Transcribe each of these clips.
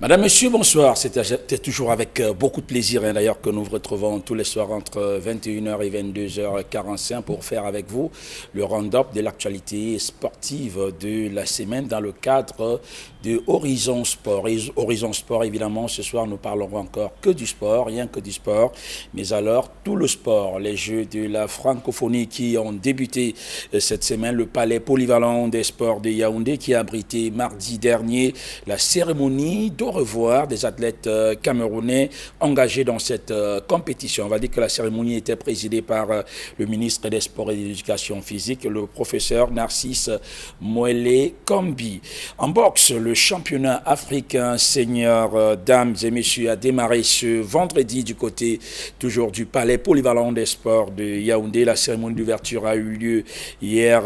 Madame, Monsieur, bonsoir. C'était toujours avec beaucoup de plaisir d'ailleurs que nous vous retrouvons tous les soirs entre 21h et 22h45 pour faire avec vous le round-up de l'actualité sportive de la semaine dans le cadre de Horizon Sport. Et Horizon Sport, évidemment, ce soir nous parlerons encore que du sport, rien que du sport, mais alors tout le sport, les Jeux de la francophonie qui ont débuté cette semaine, le palais polyvalent des sports de Yaoundé qui a abrité mardi dernier la cérémonie d'au revoir des athlètes camerounais engagés dans cette compétition. On va dire que la cérémonie était présidée par le ministre des Sports et de l'Éducation physique, le professeur Narcisse Moelle Kombi. En boxe, le championnat africain senior dames et messieurs a démarré ce vendredi du côté toujours du palais polyvalent des sports de Yaoundé. La cérémonie d'ouverture a eu lieu hier,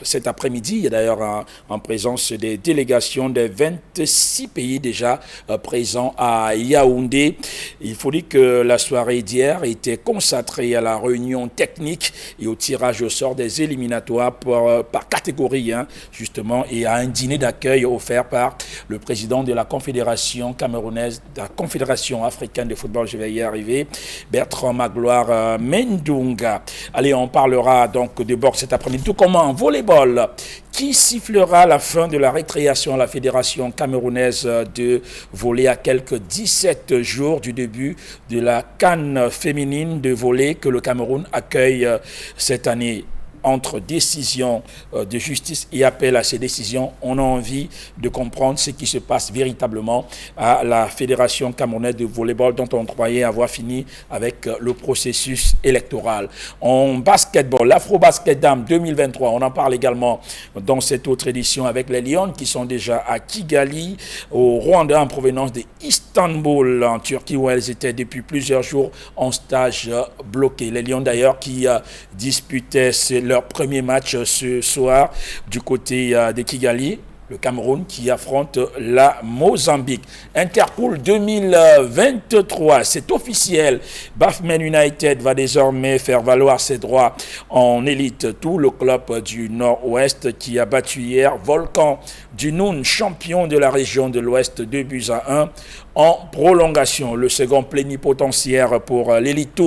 cet après-midi, d'ailleurs en présence des délégations des 26 pays déjà présent à Yaoundé. Il faut dire que la soirée d'hier était consacrée à la réunion technique et au tirage au sort des éliminatoires par catégorie, justement, et à un dîner d'accueil offert par le président de la Confédération camerounaise, de la Confédération africaine de football, je vais y arriver, Bertrand Magloire Mendunga. Allez, on parlera donc de boxe cet après-midi, tout comme en volleyball, qui sifflera la fin de la récréation à la Fédération camerounaise de volley à quelques 17 jours du début de la CAN féminine de volley que le Cameroun accueille cette année. Entre décision de justice et appel à ces décisions, on a envie de comprendre ce qui se passe véritablement à la Fédération camerounaise de volleyball dont on croyait avoir fini avec le processus électoral. En basketball, l'Afro-Basket Dame 2023, on en parle également dans cette autre édition avec les Lions qui sont déjà à Kigali, au Rwanda en provenance d'Istanbul en Turquie où elles étaient depuis plusieurs jours en stage bloqué. Les Lions d'ailleurs qui disputaient leur premier match ce soir du côté de Kigali, le Cameroun qui affronte la Mozambique. Interpool 2023, c'est officiel. Bafmen United va désormais faire valoir ses droits en élite. Tout le club du Nord-Ouest qui a battu hier Volcan du Noun, champion de la région de l'Ouest, 2-1 en prolongation. Le second plénipotentiaire pour l'élite,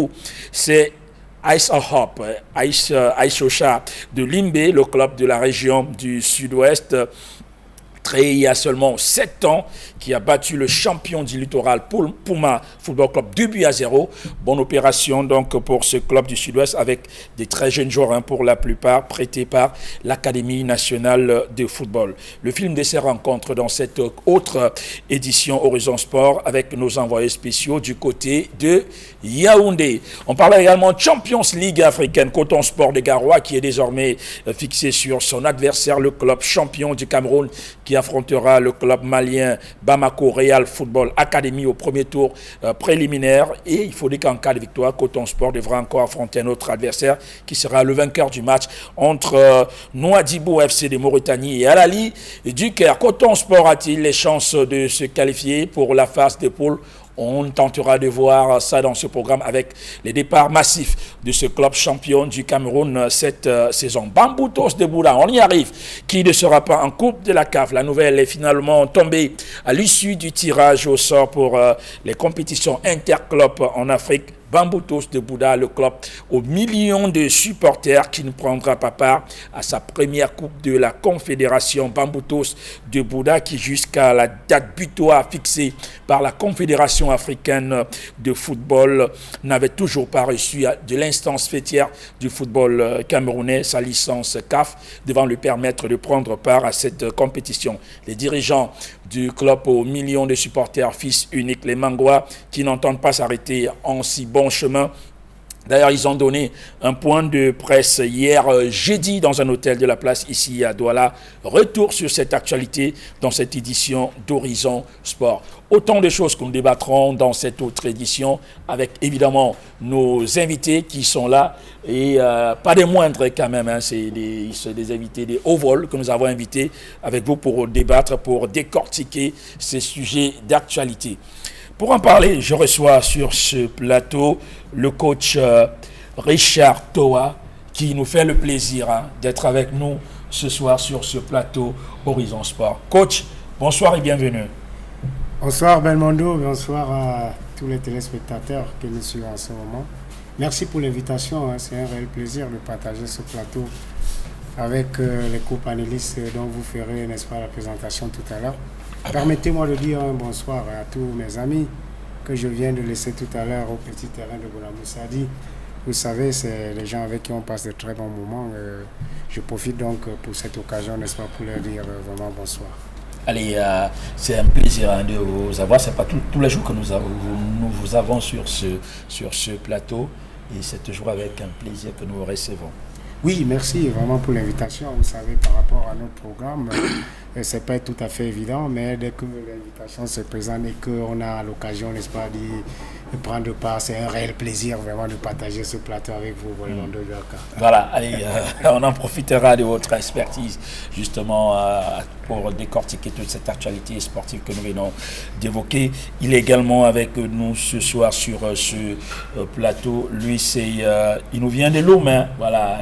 c'est Ice Hop, Ice Ocha de Limbe, le club de la région du Sud-Ouest, créé il y a seulement 7 ans, qui a battu le champion du littoral Puma Football Club 2-0. Bonne opération donc pour ce club du Sud-Ouest avec des très jeunes joueurs pour la plupart prêtés par l'Académie nationale de football. Le film de ces rencontres dans cette autre édition Horizon Sport avec nos envoyés spéciaux du côté de Yaoundé. On parlait également de Champions League africaine, Coton Sport de Garoua qui est désormais fixé sur son adversaire, le club champion du Cameroun qui affrontera le club malien Bamako Real Football Academy au premier tour préliminaire. Et il faut dire qu'en cas de victoire, Coton Sport devra encore affronter un autre adversaire qui sera le vainqueur du match entre Nouadhibou FC de Mauritanie et Al-Ali du Caire. Coton Sport a-t-il les chances de se qualifier pour la phase de poule? On tentera de voir ça dans ce programme avec les départs massifs de ce club champion du Cameroun cette saison. Bamboutos de Bouddha, on y arrive. Qui ne sera pas en Coupe de la CAF? La nouvelle est finalement tombée à l'issue du tirage au sort pour les compétitions interclubs en Afrique. Bamboutos de Bouddha, le club aux millions de supporters qui ne prendra pas part à sa première coupe de la Confédération. Bamboutos de Bouddha qui jusqu'à la date butoir fixée par la Confédération africaine de football n'avait toujours pas reçu de l'instance fêtière du football camerounais sa licence CAF devant lui permettre de prendre part à cette compétition. Les dirigeants du club aux millions de supporters fils uniques, les Mangois, qui n'entendent pas s'arrêter en si bon chemin. D'ailleurs, ils ont donné un point de presse hier jeudi dans un hôtel de la place ici à Douala. Retour sur cette actualité dans cette édition d'Horizon Sport. Autant de choses que nous débattrons dans cette autre édition avec évidemment nos invités qui sont là et pas des moindres quand même. C'est des invités des hauts vols que nous avons invités avec vous pour débattre, pour décortiquer ces sujets d'actualité. Pour en parler, je reçois sur ce plateau le coach Richard Toa qui nous fait le plaisir d'être avec nous ce soir sur ce plateau Horizon Sport. Coach, bonsoir et bienvenue. Bonsoir Belmondo, bonsoir à tous les téléspectateurs qui nous suivent en ce moment. Merci pour l'invitation, hein. C'est un réel plaisir de partager ce plateau avec les co-panélistes dont vous ferez, n'est-ce pas, la présentation tout à l'heure. Permettez-moi de dire un bonsoir à tous mes amis que je viens de laisser tout à l'heure au petit terrain de Boula-Moussadi. Vous savez, c'est les gens avec qui on passe de très bons moments. Je profite donc pour cette occasion, n'est-ce pas, pour leur dire vraiment bonsoir. Allez, c'est un plaisir de vous avoir. Ce n'est pas tous les jours que nous vous avons sur ce plateau. Et c'est toujours avec un plaisir que nous vous recevons. Oui, merci vraiment pour l'invitation. Vous savez, par rapport à notre programme, c'est pas tout à fait évident, mais dès que l'invitation se présente et qu'on a l'occasion, n'est-ce pas, de prendre part, c'est un réel plaisir vraiment de partager ce plateau avec vous, Belmondo Yorka. Voilà, allez, on en profitera de votre expertise, justement, pour décortiquer toute cette actualité sportive que nous venons d'évoquer. Il est également avec nous ce soir sur ce plateau. Lui, il nous vient de Lom, hein, voilà.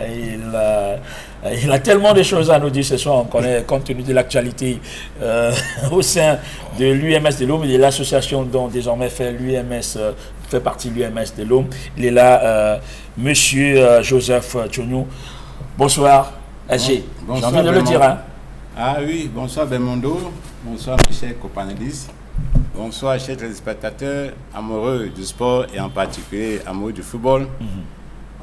Il a tellement de choses à nous dire ce soir. On connaît, compte tenu de l'actualité au sein de l'UMS de Lom et de l'association dont désormais fait partie de l'UMS de Lom. Il est là, monsieur Joseph Tchounou. Bonsoir, AG. Bonsoir, j'ai envie de le dire. Hein. Ah oui, bonsoir Belmondo, bonsoir mes chers copanélistes, bonsoir chers téléspectateurs amoureux du sport et en particulier amoureux du football.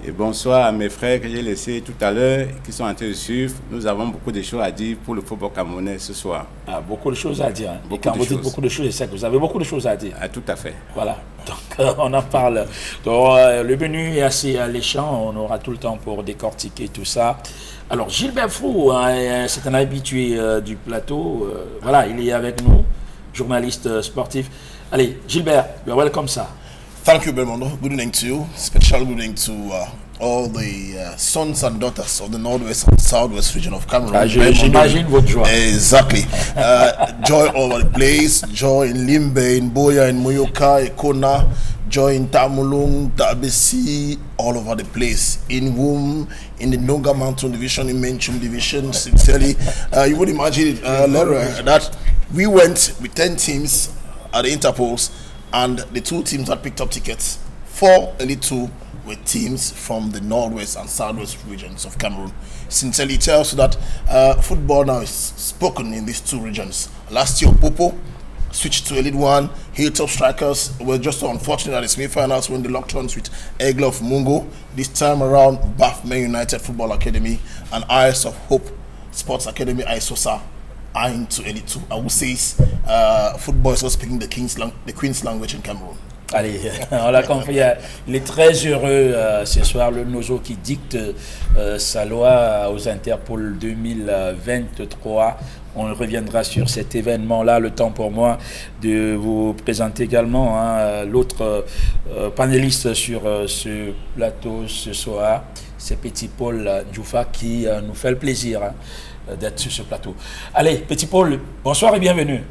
Et bonsoir à mes frères que j'ai laissés tout à l'heure qui sont en train de suivre. Nous avons beaucoup de choses à dire pour le football camerounais ce soir. Ah, beaucoup de choses à dire. Hein. Beaucoup et quand vous dites beaucoup de choses, c'est que vous avez beaucoup de choses à dire. Ah, tout à fait. Voilà, donc on en parle. Donc, le menu est assez alléchant, on aura tout le temps pour décortiquer tout ça. Alors Gilbert Frou, hein, c'est un habitué du plateau. Voilà, il est avec nous, journaliste sportif. Allez, Gilbert, you're welcome, sir. Thank you, Belmondo. Good evening to you. Special good evening to all the sons and daughters of the Northwest and Southwest region of Cameroon. J'imagine votre joie. Exactly. Joy all over the place. Joy in Limbe, in Boya, in Muyoka, Ekona. Joy in Tamulung, Tabesi, all over the place. In Wum, in the Nonga Mountain Division, in Menchum Division, sincerely. You would imagine it, Lara, that we went with 10 teams at the Interpols. And the 2 teams that picked up tickets, 4 Elite 2 were teams from the Northwest and Southwest regions of Cameroon. Sincerely tells you that football now is spoken in these 2 regions. Last year, Popo switched to Elite 1. Hilltop Strikers were just so unfortunate at the semi-finals when they locked horns with Eagle of Mungo. This time around, Bafman United Football Academy and Eyes of Hope Sports Academy, ISOSA, are into Elite 2. I would say football is not speaking the Queen's language in Cameroon. Allez, on l'a compris. Il est très heureux ce soir, le Nozo qui dicte sa loi aux Interpol 2023. On reviendra sur cet événement-là. Le temps pour moi de vous présenter également l'autre panéliste sur ce plateau ce soir. C'est Petit Paul Djoufa qui nous fait le plaisir d'être sur ce plateau. Allez, Petit Paul, bonsoir et bienvenue.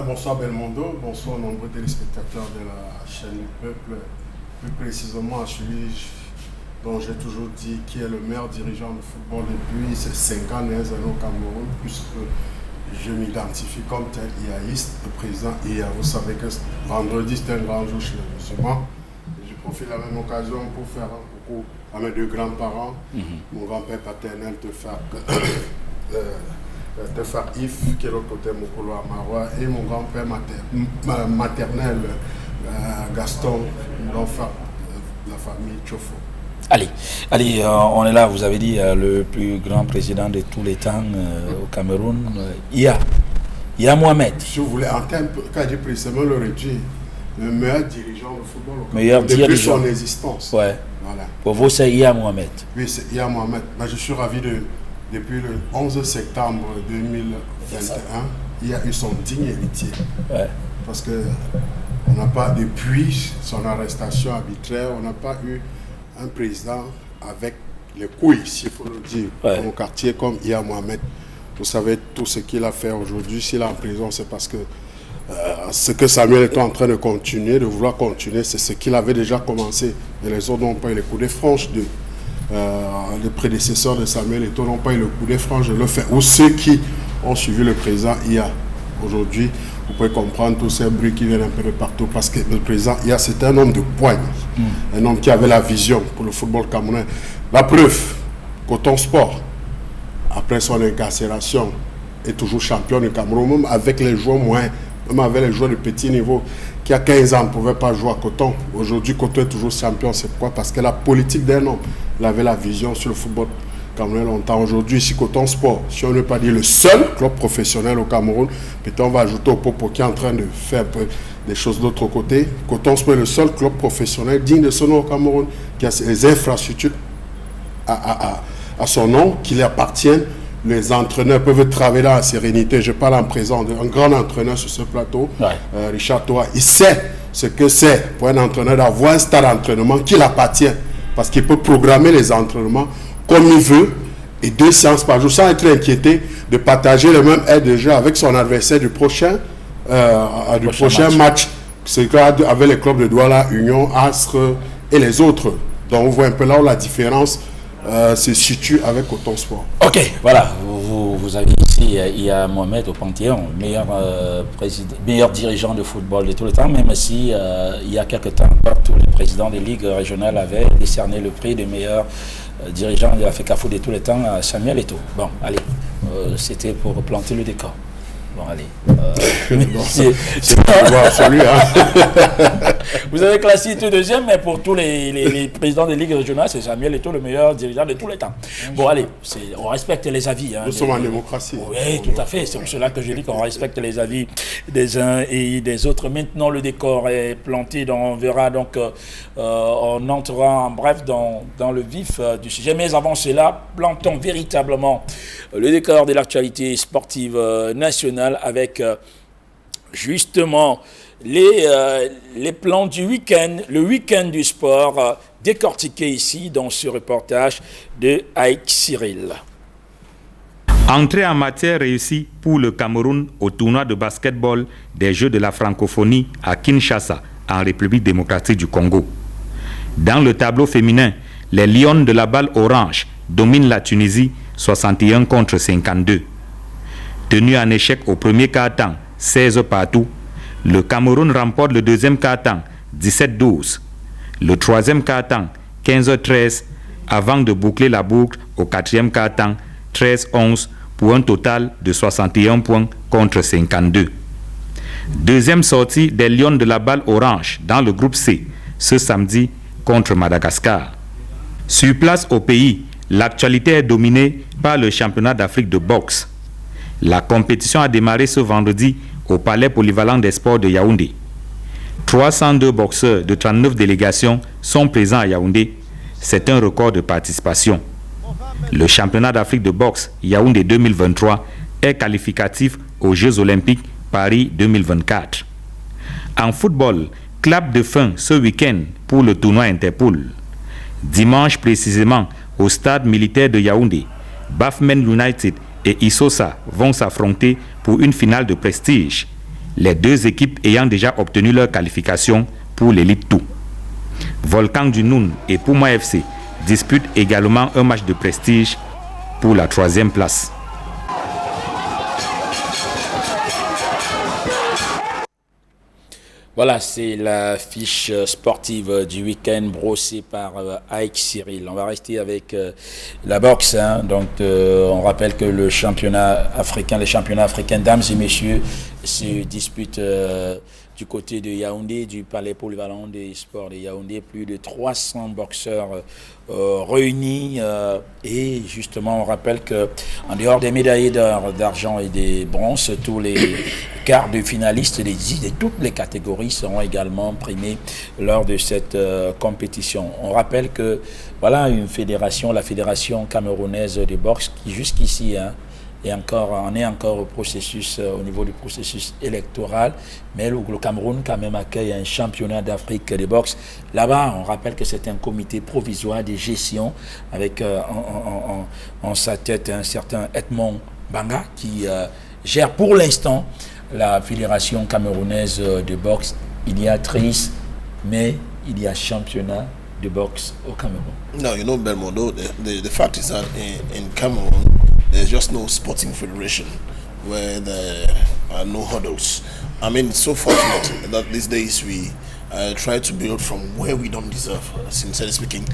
Bonsoir Belmondo, bonsoir aux nombreux téléspectateurs de la chaîne du peuple, plus précisément à celui dont j'ai toujours dit qui est le meilleur dirigeant de football depuis ces 5 années au Cameroun, puisque je m'identifie comme tel IAïste, le président IA. Vous savez que vendredi c'est un grand jour chez les musulmans. Je profite de la même occasion pour faire un coucou à mes 2 grands-parents, mon grand-père paternel Tefar If, qui est l'autre côté Mokolo Amaroua, et mon grand-père maternel Gaston, l'enfant de la famille Tchofo. Allez, on est là, vous avez dit le plus grand président de tous les temps au Cameroun, IA Mohamed. Si vous voulez, en termes, quand j'ai précisément le réduit, le meilleur dirigeant de football au Cameroun, depuis son existence. Ouais. Voilà. Pour vous, c'est IA Mohamed. Oui, c'est IA Mohamed. Mais je suis ravi depuis le 11 septembre 2021, il a eu son digne héritier. Ouais. Parce que on n'a pas, depuis son arrestation arbitraire, on n'a pas eu un président avec les couilles, s'il faut le dire, dans mon quartier comme IA Mohamed. Vous savez tout ce qu'il a fait aujourd'hui. S'il est en prison, c'est parce que ce que Samuel est en train de continuer, de vouloir continuer, c'est ce qu'il avait déjà commencé. Et les autres n'ont pas eu les coups de franche de les prédécesseurs de Samuel Eto'o n'ont pas eu le coup de franche de le faire. Ou ceux qui ont suivi le président IA aujourd'hui vous pouvez comprendre tous ces bruits qui viennent un peu de partout parce que le président, c'est un homme de poigne, un homme qui avait la vision pour le football camerounais. La preuve, Coton Sport, après son incarcération, est toujours champion du Cameroun, même avec les joueurs moyens, même avec les joueurs de petit niveau, qui a 15 ans ne pouvaient pas jouer à Coton. Aujourd'hui, Coton est toujours champion. C'est pourquoi? Parce que la politique d'un homme, il avait la vision sur le football camerounais longtemps. Aujourd'hui, ici, Coton Sport, si on ne veut pas dire le seul club professionnel au Cameroun, peut-être on va ajouter au Popo qui est en train de faire des choses de l'autre côté. Coton Sport est le seul club professionnel digne de son nom au Cameroun, qui a les infrastructures à son nom, qui lui appartiennent. Les entraîneurs peuvent travailler dans la sérénité. Je parle en présence d'un grand entraîneur sur ce plateau, Richard Toa. Il sait ce que c'est pour un entraîneur d'avoir un stade d'entraînement qui l'appartient. Parce qu'il peut programmer les entraînements comme il veut et 2 séances par jour sans être inquiété de partager le même aide de jeu avec son adversaire du prochain match. C'est avec les clubs de Douala, Union, Astre et les autres. Donc on voit un peu là où la différence se situe avec Coton Sport. Ok, voilà, vous avez ici, il y a Mohamed au Panthéon, meilleur dirigeant de football de tout le temps, même si il y a quelques temps, tous les présidents des ligues régionales avaient décerné le prix de meilleur dirigeant de la FECAFO de tous les temps à Samuel Eto'o. Bon, allez, c'était pour planter le décor. Bon, allez. C'est absolu, Vous avez classé deuxième, mais pour tous les présidents des ligues régionales, c'est Samuel Eto'o, le meilleur dirigeant de tous les temps. Bon, allez, on respecte les avis. Nous sommes en démocratie. Oui, tout à fait. C'est pour cela que je dis qu'on respecte les avis des uns et des autres. Maintenant, le décor est planté. Donc on verra. Donc, on entrera en bref dans le vif du sujet. Mais avant cela, plantons véritablement le décor de l'actualité sportive nationale avec justement les plans du week-end, le week-end du sport décortiqué ici dans ce reportage de Aïk Cyril. Entrée en matière réussie pour le Cameroun au tournoi de basketball des Jeux de la francophonie à Kinshasa, en République démocratique du Congo. Dans le tableau féminin, les Lions de la balle orange dominent la Tunisie 61 contre 52. Tenu en échec au premier quart-temps, 16 partout, le Cameroun remporte le deuxième quart-temps, 17-12. Le troisième quart-temps, 15-13, avant de boucler la boucle au quatrième quart-temps, 13-11, pour un total de 61 points contre 52. Deuxième sortie des Lions de la balle orange dans le groupe C, ce samedi contre Madagascar. Sur place au pays, l'actualité est dominée par le championnat d'Afrique de boxe. La compétition a démarré ce vendredi au Palais polyvalent des sports de Yaoundé. 302 boxeurs de 39 délégations sont présents à Yaoundé. C'est un record de participation. Le championnat d'Afrique de boxe Yaoundé 2023 est qualificatif aux Jeux Olympiques Paris 2024. En football, clap de fin ce week-end pour le tournoi Interpol. Dimanche précisément, au stade militaire de Yaoundé, Bafmen United et Isosa vont s'affronter pour une finale de prestige, les deux équipes ayant déjà obtenu leur qualification pour l'élite 2. Volcan du Noun et Puma FC disputent également un match de prestige pour la 3e place. Voilà, c'est la fiche sportive du week-end brossée par Aïk Cyril. On va rester avec la boxe. Donc, on rappelle que les championnats africains dames et messieurs se disputent du côté de Yaoundé, du Palais polyvalent des sports de Yaoundé. Plus de 300 boxeurs réunis. Et justement, on rappelle qu'en dehors des médaillés d'or, d'argent et des bronzes, tous les quarts de finalistes de toutes les catégories seront également primés lors de cette compétition. On rappelle que voilà une fédération, la Fédération camerounaise de boxe, qui jusqu'ici on est encore au processus, au niveau du processus électoral, mais le Cameroun quand même accueille un championnat d'Afrique de boxe. Là-bas, on rappelle que c'est un comité provisoire de gestion avec en sa tête un certain Edmond Banga qui gère pour l'instant la Fédération camerounaise de boxe. Il y a triste, mais il y a championnat de boxe au Cameroun. No, you know, Belmondo, the fact is that in Cameroon, there's just no sporting federation where the no hurdles. I mean, it's so fortunate that these days we try to build from where we don't deserve, sincerely speaking.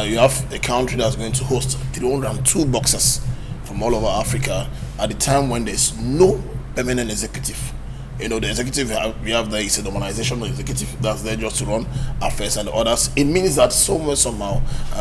You have a country that's going to host 302 boxers from all over Africa at the time when there's no permanent executive. You know, the executive we have there is a normalization executive that's there just to run affairs and others. It means that somehow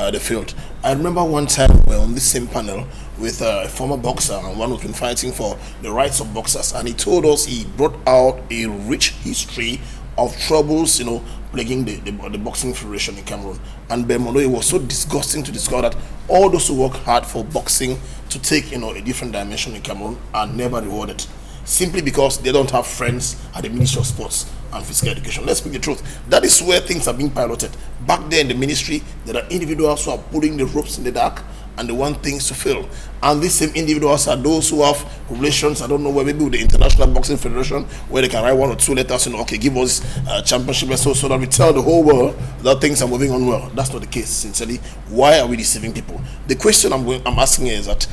they failed. I remember one time we were on this same panel with a former boxer and one who's been fighting for the rights of boxers, and he told us he brought out a rich history of troubles, you know, plaguing the boxing federation in Cameroon. And Belmondo, it was so disgusting to discover that all those who work hard for boxing to take, you know, a different dimension in Cameroon are never rewarded, simply because they don't have friends at the Ministry of Sports and Physical Education. Let's speak the truth. That is where things are being piloted. Back there in the ministry, there are individuals who are putting the ropes in the dark and they want things to fail. And these same individuals are those who have relations, I don't know, where maybe with the International Boxing Federation, where they can write 1 or 2 letters, you know, okay, give us championship, so that we tell the whole world that things are moving on well. That's not the case, sincerely. Why are we deceiving people? The question I'm asking is that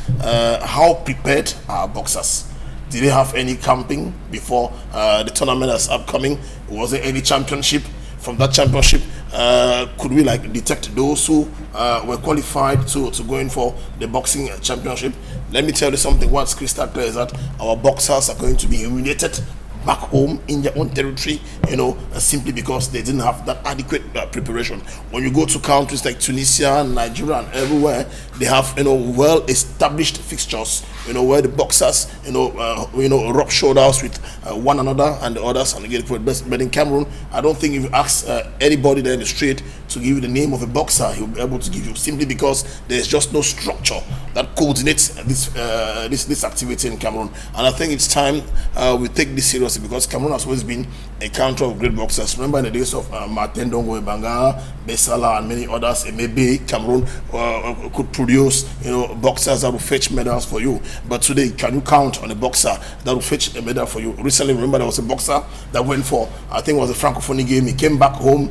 how prepared are boxers? Did they have any camping before the tournament that's upcoming? Was there any championship? From that championship, could we like detect those who were qualified to go in for the boxing championship? Let me tell you something. What's crystal clear is that our boxers are going to be humiliated back home in their own territory, you know, simply because they didn't have that adequate preparation. When you go to countries like Tunisia, Nigeria, and everywhere, they have, you know, well-established fixtures, you know, where the boxers, you know, rub shoulders with one another and the others and get for the best. But in Cameroon, I don't think if you ask anybody there in the street to give you the name of a boxer, he'll be able to give you, simply because there's just no structure that coordinates this activity in Cameroon. And I think it's time we take this seriously, because Cameroon has always been a country of great boxers. Remember in the days of Martin Dongo Ebanga, Besala, and many others, maybe Cameroon could produce, you know, boxers that will fetch medals for you. But today, can you count on a boxer that will fetch a medal for you? Recently, remember there was a boxer that went for, I think it was a Francophonie game. He came back home.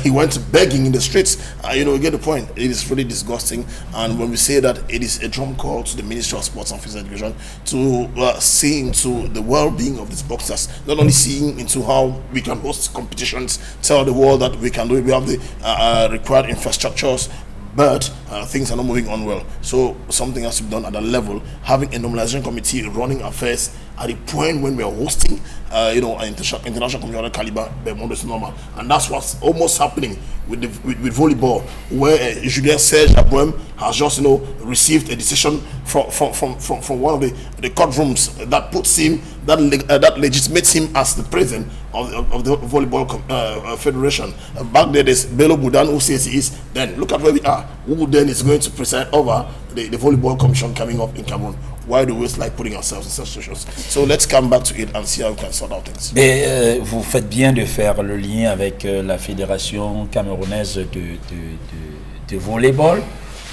He went begging in the streets. You know, you get the point. It is really disgusting. And when we say that, it is a drum call to the Ministry of Sports and Physical Education to see into the well-being of these boxers. Not only seeing into how we can host competitions, tell the world that we can do it. We have the required infrastructures, but things are not moving on well. So something has to be done at that level. Having a normalization committee running affairs at the point when we are hosting, you know, an international community caliber, Belmondo is normal. And that's what's almost happening with volleyball, where Julien Serge Abouem has just, you know, received a decision from one of the courtrooms that puts him, that legitimates him as the president of the volleyball federation. Back there, there's Bello Boudan, who says he is. Then look at where we are. Who then is going to preside over the volleyball commission coming up in Cameroon? Why do we like putting ourselves in such situations? So let's come back to it and see how we can sort out things. Et, vous faites bien de faire le lien avec la fédération camerounaise de volleyball,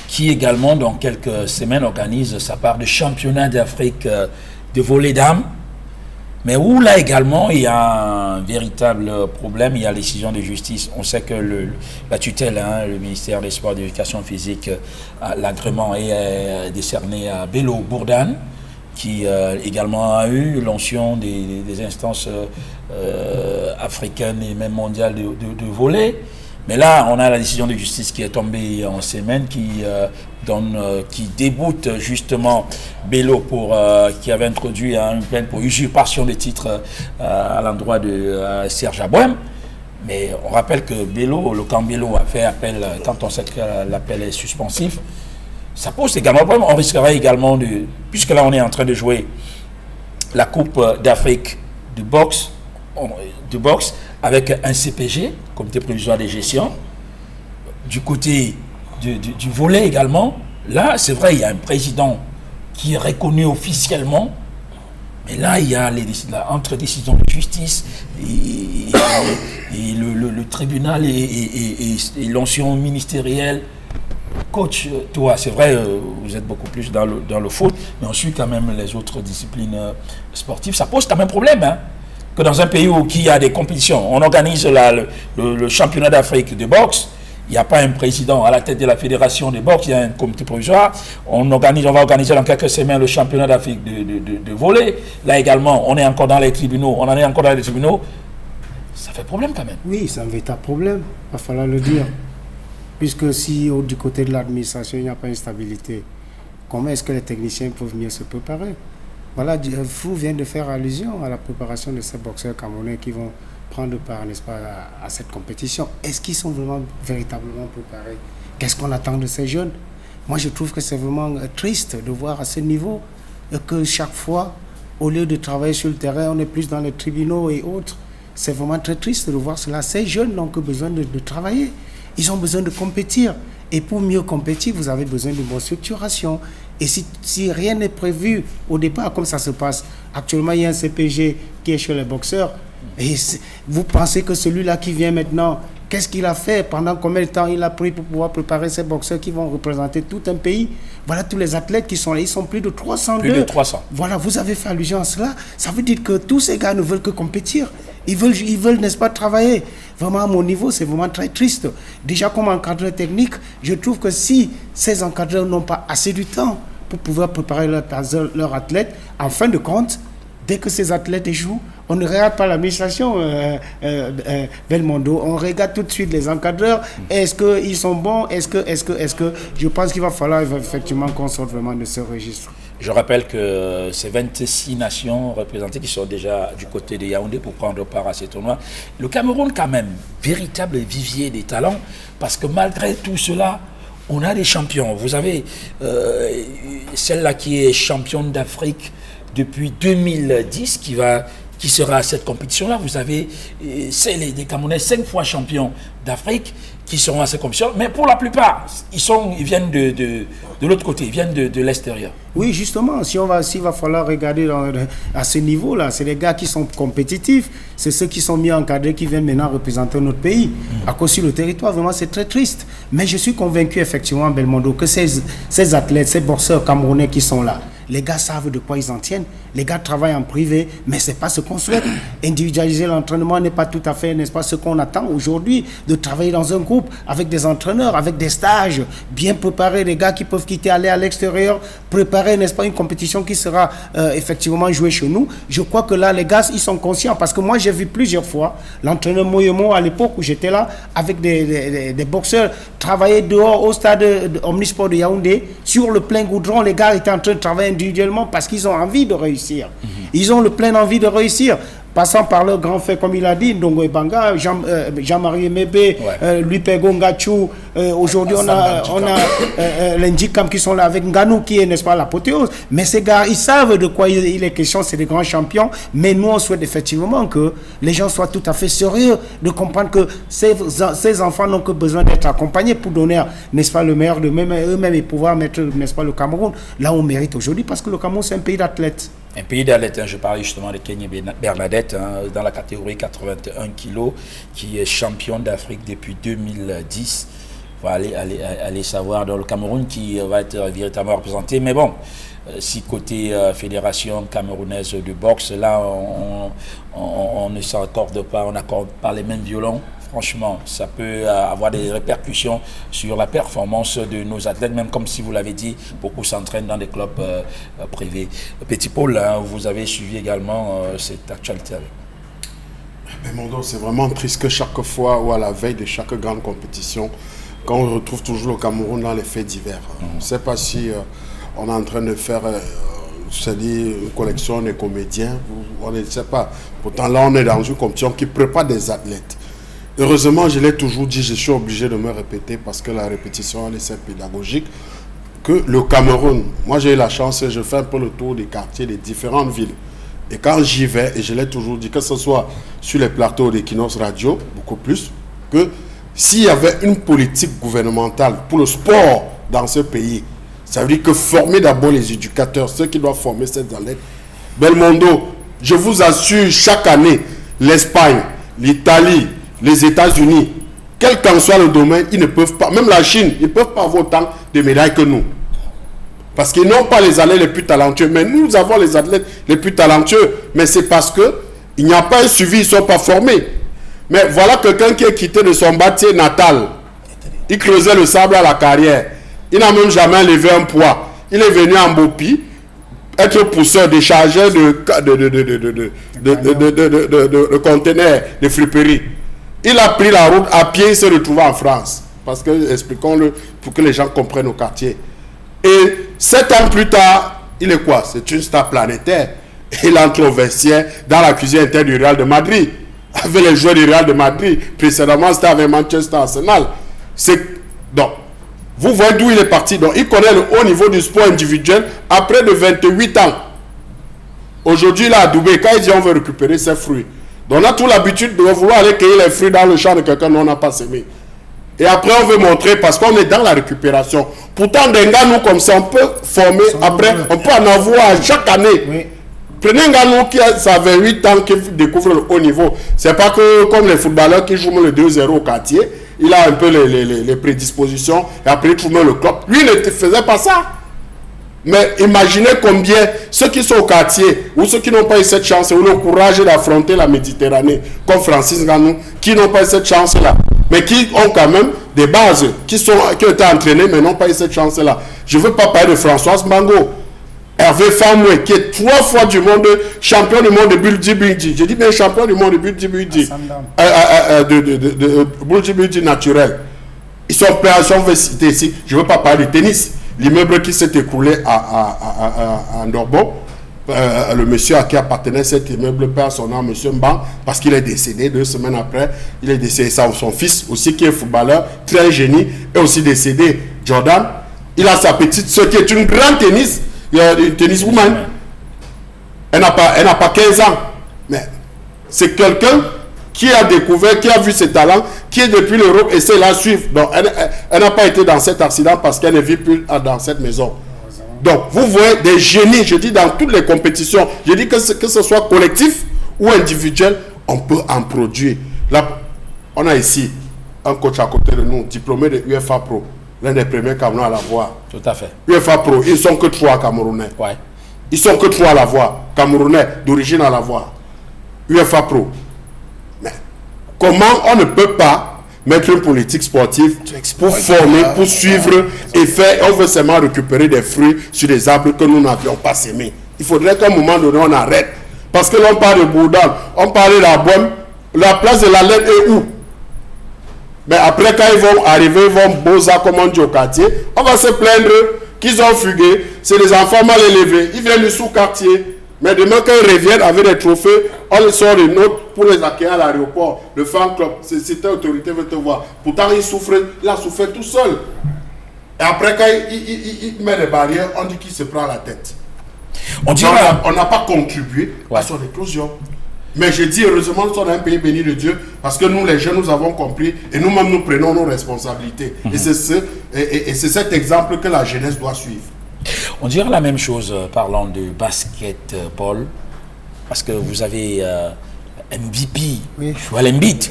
qui également dans quelques semaines organise sa part de championnat d'Afrique de volley dames, mais où là également il y a un véritable problème. Il y a la décision de justice. On sait que la tutelle, le ministère des Sports et de l'Éducation physique, l'agrément est décerné à Bello Bourdan, qui également a eu l'onction des instances africaines et même mondiales de volley. Mais là, on a la décision de justice qui est tombée en semaine, qui déboute justement Bello qui avait introduit une plainte pour usurpation de titres à l'endroit de Serge Abouem. Mais on rappelle que Bello, le camp Bello a fait appel, quand on sait que l'appel est suspensif. Ça pose également un problème. On risquerait également puisque là on est en train de jouer la Coupe d'Afrique de boxe avec un CPG, Comité provisoire de gestion. Du côté du volley également, là c'est vrai, il y a un président qui est reconnu officiellement, mais là il y a entre décision de justice et le tribunal et l'onction ministérielle. Coach, toi, c'est vrai, vous êtes beaucoup plus dans le foot, mais on suit quand même les autres disciplines sportives. Ça pose quand même problème, hein, que dans un pays où il y a des compétitions, on organise le championnat d'Afrique de boxe, Il n'y a pas un président à la tête de la fédération de boxe, il y a un comité provisoire. On va organiser dans quelques semaines le championnat d'Afrique de volley. Là également, on est encore dans les tribunaux. On en est encore dans les tribunaux. Ça fait problème quand même. Oui, c'est un véritable problème. Il va falloir le dire. Puisque si du côté de l'administration, il n'y a pas une stabilité, comment est-ce que les techniciens peuvent mieux se préparer? Voilà, Fou vient de faire allusion à la préparation de ces boxeurs camerounais qui vont prendre part, n'est-ce pas, à cette compétition. Est-ce qu'ils sont vraiment véritablement préparés? Qu'est-ce qu'on attend de ces jeunes? Moi, je trouve que c'est vraiment triste de voir à ce niveau que chaque fois, au lieu de travailler sur le terrain, on est plus dans les tribunaux et autres. C'est vraiment très triste de voir cela. Ces jeunes n'ont que besoin de travailler. Ils ont besoin de compétir. Et pour mieux compétir, vous avez besoin de bonne structuration. Et si rien n'est prévu au départ, comme ça se passe, actuellement, il y a un CPG qui est chez les boxeurs. Et vous pensez que celui-là qui vient maintenant, qu'est-ce qu'il a fait? Pendant combien de temps il a pris pour pouvoir préparer ces boxeurs qui vont représenter tout un pays? Voilà tous les athlètes qui sont là. Ils sont plus de 300. Plus de 300. Voilà, vous avez fait allusion à cela. Ça veut dire que tous ces gars ne veulent que compétir. Ils veulent, n'est-ce pas, travailler. Vraiment, à mon niveau, c'est vraiment très triste. Déjà, comme encadreur technique, je trouve que si ces encadreurs n'ont pas assez de temps pour pouvoir préparer leurs athlètes, en fin de compte, dès que ces athlètes échouent, on ne regarde pas l'administration, Belmondo. On regarde tout de suite les encadreurs. Est-ce qu'ils sont bons? Est-ce que je pense qu'il va falloir effectivement qu'on sorte vraiment de ce registre. Je rappelle que c'est 26 nations représentées qui sont déjà du côté de Yaoundé pour prendre part à ces tournois. Le Cameroun, quand même, véritable vivier des talents, parce que malgré tout cela, on a des champions. Vous avez celle-là qui est championne d'Afrique depuis 2010, qui sera à cette compétition-là. Vous avez des Camerounais 5 fois champions d'Afrique qui seront à cette compétition. Mais pour la plupart, ils viennent de l'autre côté, ils viennent de l'extérieur. Oui, justement, s'il va falloir regarder à ce niveau-là, c'est les gars qui sont compétitifs, c'est ceux qui sont mieux encadrés qui viennent maintenant représenter notre pays. À cause sur le territoire, vraiment, c'est très triste. Mais je suis convaincu, effectivement, Belmondo, que ces athlètes, ces boxeurs camerounais qui sont là, les gars savent de quoi ils en tiennent. Les gars travaillent en privé, mais ce n'est pas ce qu'on souhaite. Individualiser l'entraînement n'est pas tout à fait, n'est-ce pas, ce qu'on attend aujourd'hui, de travailler dans un groupe avec des entraîneurs, avec des stages, bien préparer les gars qui peuvent aller à l'extérieur, préparer, n'est-ce pas, une compétition qui sera effectivement jouée chez nous. Je crois que là, les gars, ils sont conscients, parce que moi, j'ai vu plusieurs fois l'entraîneur Moyemo, à l'époque où j'étais là, avec des boxeurs, travailler dehors au stade Omnisport de Yaoundé, sur le plein goudron. Les gars étaient en train de travailler individuellement parce qu'ils ont envie de réussir. Ils ont le plein envie de réussir. Passant par leur grand fait, comme il a dit, Ndongo Ebanga, Jean-Marie Mébé, Lupego Ngachou. Aujourd'hui, on a l'Indicam qui sont là avec Nganou, qui est, n'est-ce pas, l'apothéose. Mais ces gars, ils savent de quoi il est question, c'est des grands champions. Mais nous, on souhaite effectivement que les gens soient tout à fait sérieux, de comprendre que ces enfants n'ont que besoin d'être accompagnés pour donner, n'est-ce pas, le meilleur d'eux-mêmes et pouvoir mettre, n'est-ce pas, le Cameroun là où on mérite aujourd'hui, parce que le Cameroun, c'est un pays d'athlètes. Un pays d'athlètes, je parlais justement de Kenny Bernadette, dans la catégorie 81 kg, qui est champion d'Afrique depuis 2010. Il va aller savoir dans le Cameroun qui va être véritablement représenté. Mais bon, si côté fédération camerounaise de boxe, là, on ne s'accorde pas, on n'accorde pas les mêmes violons. Franchement, ça peut avoir des répercussions sur la performance de nos athlètes, même comme si vous l'avez dit, beaucoup s'entraînent dans des clubs privés. Petit Paul, vous avez suivi également cette actualité avec. Mais Mondo, c'est vraiment triste que chaque fois ou à la veille de chaque grande compétition, quand on retrouve toujours le Cameroun dans les faits divers. On ne sait pas si on est en train de faire une collection des comédiens, on ne sait pas. Pourtant là, on est dans une compétition qui prépare des athlètes. Heureusement, je l'ai toujours dit, je suis obligé de me répéter parce que la répétition est pédagogique, que le Cameroun, moi j'ai eu la chance, je fais un peu le tour des quartiers, des différentes villes. Et quand j'y vais, et je l'ai toujours dit, que ce soit sur les plateaux d'Equinox Radio, beaucoup plus, que s'il y avait une politique gouvernementale pour le sport dans ce pays, ça veut dire que former d'abord les éducateurs, ceux qui doivent former ces athlètes. Belmondo, je vous assure, chaque année, l'Espagne, l'Italie, les États-Unis, quel qu'en soit le domaine, ils ne peuvent pas, même la Chine, ils ne peuvent pas avoir autant de médailles que nous. Parce qu'ils n'ont pas les athlètes les plus talentueux. Mais nous avons les athlètes les plus talentueux. Mais c'est parce qu'il n'y a pas un suivi, ils ne sont pas formés. Mais voilà quelqu'un qui est quitté de son bâtiment natal Il creusait le sable à la carrière. Il n'a même jamais levé un poids. Il est venu en Bopi, être pousseur, déchargeur de conteneurs, de friperies. Il a pris la route à pied, il s'est retrouvé en France. Parce que, expliquons-le, pour que les gens comprennent au quartier. Et 7 ans plus tard, il est quoi? C'est une star planétaire. Il entre au vestiaire dans la cuisine interne du Real de Madrid. Avec les joueurs du Real de Madrid. Précédemment, c'était avec Manchester Arsenal. Donc, vous voyez d'où il est parti. Donc, il connaît le haut niveau du sport individuel après de 28 ans. Aujourd'hui, là, à Dubaï, quand il dit on veut récupérer ses fruits. Donc, on a toute l'habitude de vouloir aller cueillir les fruits dans le champ de quelqu'un dont on n'a pas semé. Et après, on veut montrer, parce qu'on est dans la récupération. Pourtant, des gars, nous, comme ça, on peut former, après, on peut en avoir chaque année. Oui. Prenez un gars, nous, qui a 28 ans, qui découvre le haut niveau. C'est pas que, comme les footballeurs qui jouent le 2-0 au quartier, il a un peu les prédispositions, et après, il trouve le club. Lui, il ne faisait pas ça. Mais imaginez combien ceux qui sont au quartier, ou ceux qui n'ont pas eu cette chance, ou le courage d'affronter la Méditerranée, comme Francis Nganou, qui n'ont pas eu cette chance-là, mais qui ont quand même des bases, qui ont été entraînés, mais n'ont pas eu cette chance-là. Je ne veux pas parler de Françoise Mango, Hervé Famoué, qui est 3 fois du monde, champion du monde de Bulji-Bulji. Je dis bien champion du monde de Bulji-Bulji. De Bulji-Bulji naturel. Ils sont prêts à citer ici. Je ne veux pas parler de tennis. L'immeuble qui s'est écroulé à Ndorbo, le monsieur à qui appartenait cet immeuble perd son nom, monsieur Mban, parce qu'il est décédé 2 semaines après. Il est décédé. Son fils aussi, qui est footballeur, très génie, est aussi décédé. Jordan, il a sa petite soeur qui est une grande tennis. Il y a une tenniswoman. Elle n'a pas 15 ans. Mais c'est quelqu'un qui a découvert, qui a vu ses talents, qui est depuis l'Europe et c'est la suivre. Donc, elle n'a pas été dans cet accident parce qu'elle ne vit plus dans cette maison. Donc, vous voyez des génies, je dis dans toutes les compétitions, je dis que ce soit collectif ou individuel, on peut en produire. Là, on a ici un coach à côté de nous, diplômé de UEFA Pro, l'un des premiers Camerounais à l'avoir. Tout à fait. UEFA Pro, ils ne sont que 3 Camerounais. Ouais. Ils sont que 3 à l'avoir. Camerounais d'origine à l'avoir. UEFA Pro. Mais comment on ne peut pas mettre une politique sportive pour former, pour suivre et faire, on veut seulement récupérer des fruits sur des arbres que nous n'avions pas semés. Il faudrait qu'à un moment donné, on arrête. Parce que l'on parle de Bourdal, on parle de la Bohème, la place de la laine est où? Mais après, quand ils vont arriver, ils vont bosa, comme on dit au quartier, on va se plaindre qu'ils ont fugué, c'est des enfants mal élevés, ils viennent du sous-quartier. Mais demain, quand ils reviennent avec des trophées, on les sort une note pour les accueillir à l'aéroport. Le fan club, cette autorité veut te voir. Pourtant, il a souffert tout seul. Et après, quand il met des barrières, on dit qu'il se prend la tête. On n'a pas contribué à son éclosion. Mais je dis, heureusement, nous sommes un pays béni de Dieu, parce que nous, les jeunes, nous avons compris, et nous-mêmes, nous prenons nos responsabilités. Et c'est cet exemple que la jeunesse doit suivre. On dirait la même chose parlant de basketball, parce que vous avez MVP, Joel Embiid.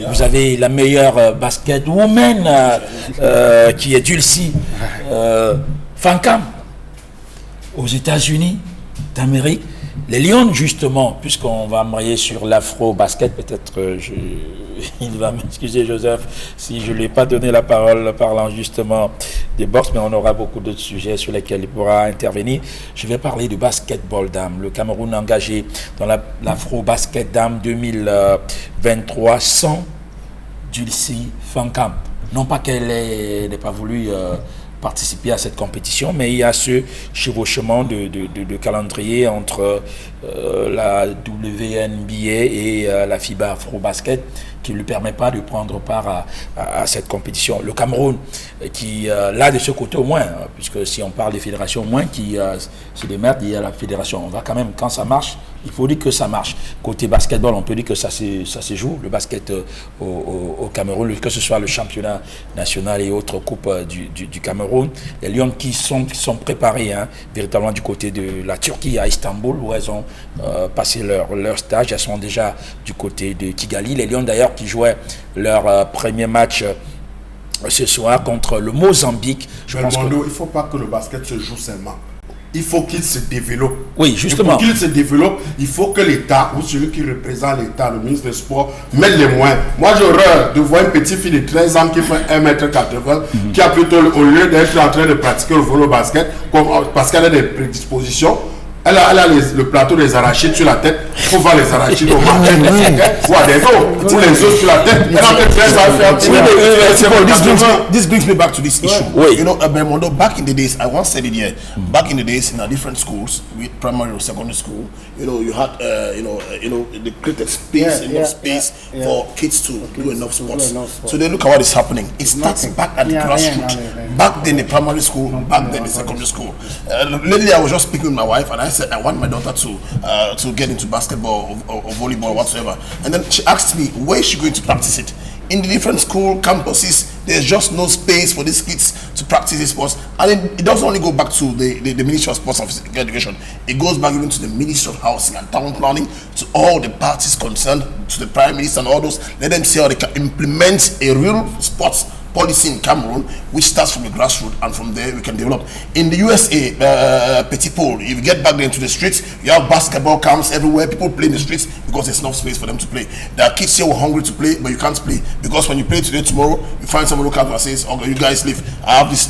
Vous avez la meilleure basketwoman qui est Dulcie Fankam aux États-Unis d'Amérique. Les Lions, justement, puisqu'on va embrayer sur l'afro-basket, peut-être il va m'excuser, Joseph, si je ne lui ai pas donné la parole parlant justement des box, mais on aura beaucoup d'autres sujets sur lesquels il pourra intervenir. Je vais parler du basketball dame. Le Cameroun engagé dans l'afro-basket dame 2023 sans Dulcie Fankam. Non pas qu'elle n'ait pas voulu participer à cette compétition, mais il y a ce chevauchement de calendrier entre la WNBA et la FIBA Afro-Basket qui ne lui permet pas de prendre part à cette compétition. Le Cameroun, qui là de ce côté au moins, puisque si on parle des fédérations au moins, qui se démerde, il y a la fédération. On va quand même, quand ça marche, il faut dire que ça marche. Côté basketball, on peut dire que ça se joue, le basket au Cameroun, que ce soit le championnat national et autres coupes du Cameroun. Les Lions qui sont préparés véritablement du côté de la Turquie à Istanbul, où elles ont passé leur stage. Elles sont déjà du côté de Kigali. Les Lions d'ailleurs qui jouaient leur premier match ce soir contre le Mozambique. Il ne faut pas que le basket se joue seulement il faut qu'il se développe. Oui, justement. Et pour qu'il se développe, il faut que l'État, ou celui qui représente l'État, le ministre des Sports, mette les moyens. Moi, j'ai horreur de voir une petite fille de 13 ans qui fait 1m80, qui a plutôt, au lieu d'être en train de pratiquer le volley basket, parce qu'elle a des prédispositions, elle a le plateau des arachides sur la tête. Il faut voir les arachides au matin. Ou à des os. Ou les os sur la tête. Elle a This brings me back to this issue. Oui. You know, Belmondo, back in the days, I once said it here. Back in the days, in our different schools, with primary or secondary school, you had, they created space, enough space for kids to do enough sports. So they look at what is happening. It starts back at the grassroots. Back then, the primary school, back then, the secondary school. Lately, I was just speaking with my wife, and I said I want my daughter to get into basketball or volleyball or whatsoever. And then she asked me, where is she going to practice it? In the different school campuses, there's just no space for these kids to practice these sports. And it doesn't only go back to the Ministry of Sports and Physical Education. It goes back even to the Ministry of Housing and Town Planning, to all the parties concerned, to the Prime Minister and all those. Let them see how they can implement a real sports policy in Cameroon, which starts from the grassroots, and from there we can develop. In the USA, Petit Paul, if you get back there into the streets, you have basketball camps everywhere. People play in the streets because there's enough space for them to play. There are kids here who are hungry to play, but you can't play because when you play today, tomorrow, you find someone who comes and says, "Okay, you guys leave. I have this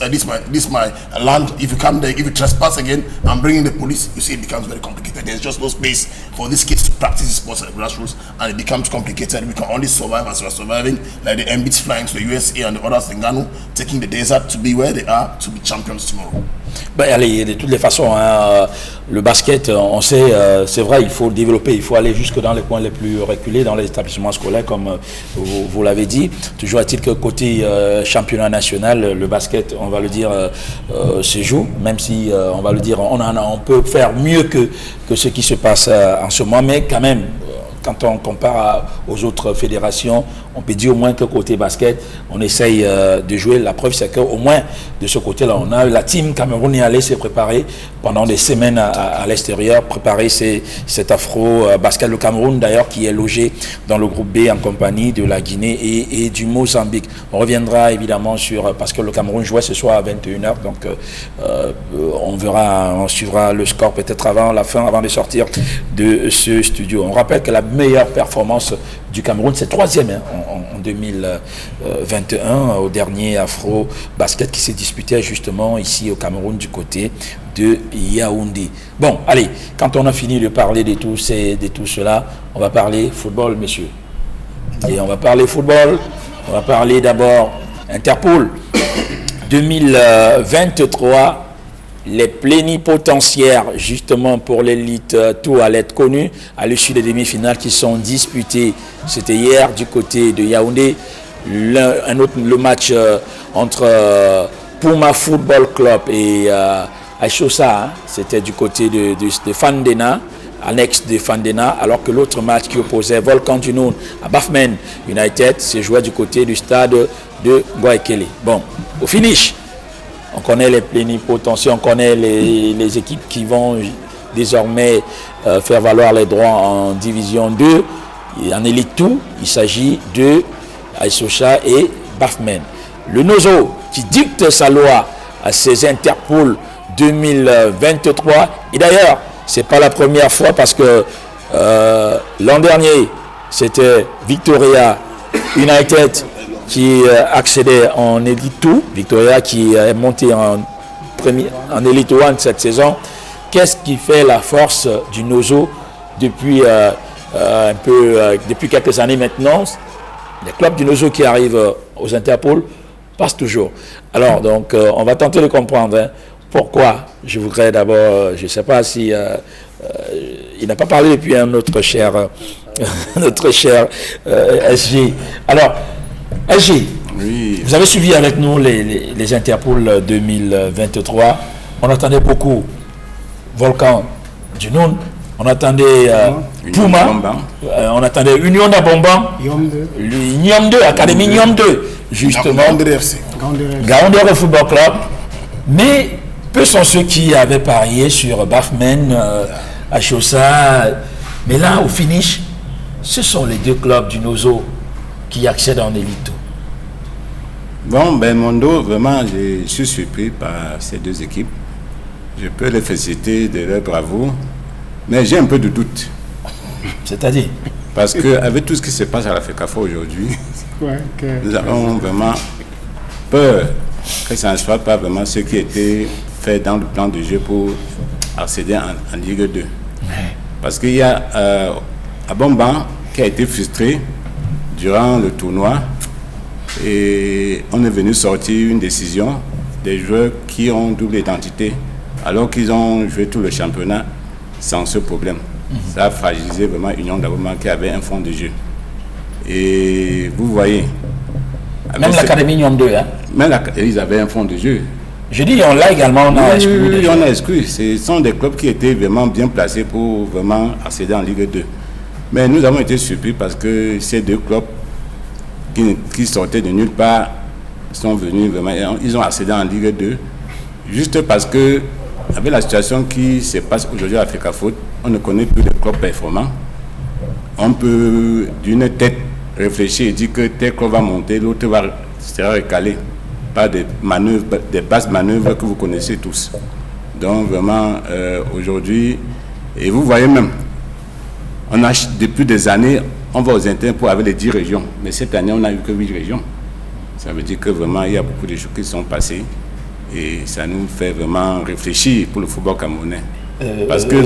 my land. If you come there, if you trespass again, I'm bringing the police." You see, it becomes very complicated. There's just no space for these kids to practice sports at the grassroots, and it becomes complicated. We can only survive as we're surviving, like the MBs flying to the USA and the others in Ghana, taking the desert to be where they are, to be champions tomorrow. Ben, allez, de toutes les façons, hein, le basket, on sait, c'est vrai, il faut le développer, il faut aller jusque dans les coins les plus reculés, dans les établissements scolaires, comme vous l'avez dit. Toujours est-il que côté championnat national, le basket, on va le dire, se joue, même si, on va le dire, on peut faire mieux que ce qui se passe en ce moment, mais quand même, quand on compare aux autres fédérations, on peut dire au moins que côté basket, on essaye de jouer. La preuve, c'est qu'au moins de ce côté-là, on a la team Cameroun est allée se préparer pendant des semaines à l'extérieur, préparer cet afro-basket. Le Cameroun, d'ailleurs, qui est logé dans le groupe B en compagnie de la Guinée et du Mozambique. On reviendra évidemment parce que le Cameroun jouait ce soir à 21h, donc on suivra le score peut-être avant la fin, avant de sortir de ce studio. On rappelle que la meilleure performance du Cameroun, c'est 3e en 2021 au dernier Afro Basket qui s'est disputé justement ici au Cameroun du côté de Yaoundé. Bon, allez, quand on a fini de parler de tout cela, on va parler football, messieurs. Et on va parler football, on va parler d'abord Interpol 2023. Les plénipotentiaires, justement pour l'élite toilette connue, à l'issue des demi-finales qui sont disputées, c'était hier du côté de Yaoundé, le match entre Puma Football Club et Aishosa, c'était du côté de Fandena, annexe de Fandena, alors que l'autre match qui opposait Volcan du Noun à Bafmen United se jouait du côté du stade de Ngoakele. Bon, au finish, on connaît les plénipotentiaires, on connaît les équipes qui vont désormais faire valoir les droits en division 2. Et en élite tout, il s'agit de Aishosa et Bafmen. Le Nozo qui dicte sa loi à ces Interpol 2023. Et d'ailleurs, ce n'est pas la première fois parce que l'an dernier, c'était Victoria United qui accédait en Elite 2, Victoria qui est monté en Elite 1 cette saison. Qu'est-ce qui fait la force du Nozo depuis depuis quelques années maintenant? Les clubs du Nozo qui arrivent aux Interpol passent toujours. Alors, donc, on va tenter de comprendre pourquoi. Je voudrais d'abord, je ne sais pas si il n'a pas parlé depuis notre cher SG. Alors, SG, oui. Vous avez suivi avec nous les Interpol 2023. On attendait beaucoup Volcan du Noun, on attendait Puma, on attendait Union d'Abomban, Niom 2, Académie Niom 2, justement, Gaoundé Football Club. Mais peu sont ceux qui avaient parié sur Bafmen, Aishosa. Mais là, au finish, ce sont les deux clubs du Nozo qui accèdent en élite. Bon, Belmondo, vraiment, je suis surpris par ces deux équipes. Je peux les féliciter de leur bravoure, mais j'ai un peu de doute. C'est-à-dire? Parce qu'avec tout ce qui se passe à la FECAFA aujourd'hui, nous avons vraiment peur que ça ne soit pas vraiment ce qui était fait dans le plan de jeu pour accéder en Ligue 2. Parce qu'il y a Abomban qui a été frustré durant le tournoi et on est venu sortir une décision des joueurs qui ont double identité alors qu'ils ont joué tout le championnat sans ce problème. Ça a fragilisé vraiment Union d'Abomban qui avait un fond de jeu. Et vous voyez... Même l'Académie Union 2, hein? Même ils avaient un fond de jeu. Je dis, on l'a également, on a exclu. Oui, on a exclu. Ce sont des clubs qui étaient vraiment bien placés pour vraiment accéder en Ligue 2. Mais nous avons été surpris parce que ces deux clubs qui sortaient de nulle part sont venus vraiment, ils ont accédé en Ligue 2 juste parce que, avec la situation qui se passe aujourd'hui à FECAFOOT, on ne connaît plus les clubs performants. On peut d'une tête réfléchir et dire que tel club va monter, l'autre sera recalé par des manœuvres, des basses manœuvres que vous connaissez tous. Donc vraiment, aujourd'hui, et vous voyez même, on a depuis des années, on va aux internes pour avoir les 10 régions. Mais cette année, on n'a eu que 8 régions. Ça veut dire que vraiment, il y a beaucoup de choses qui sont passées. Et ça nous fait vraiment réfléchir pour le football camerounais. Parce que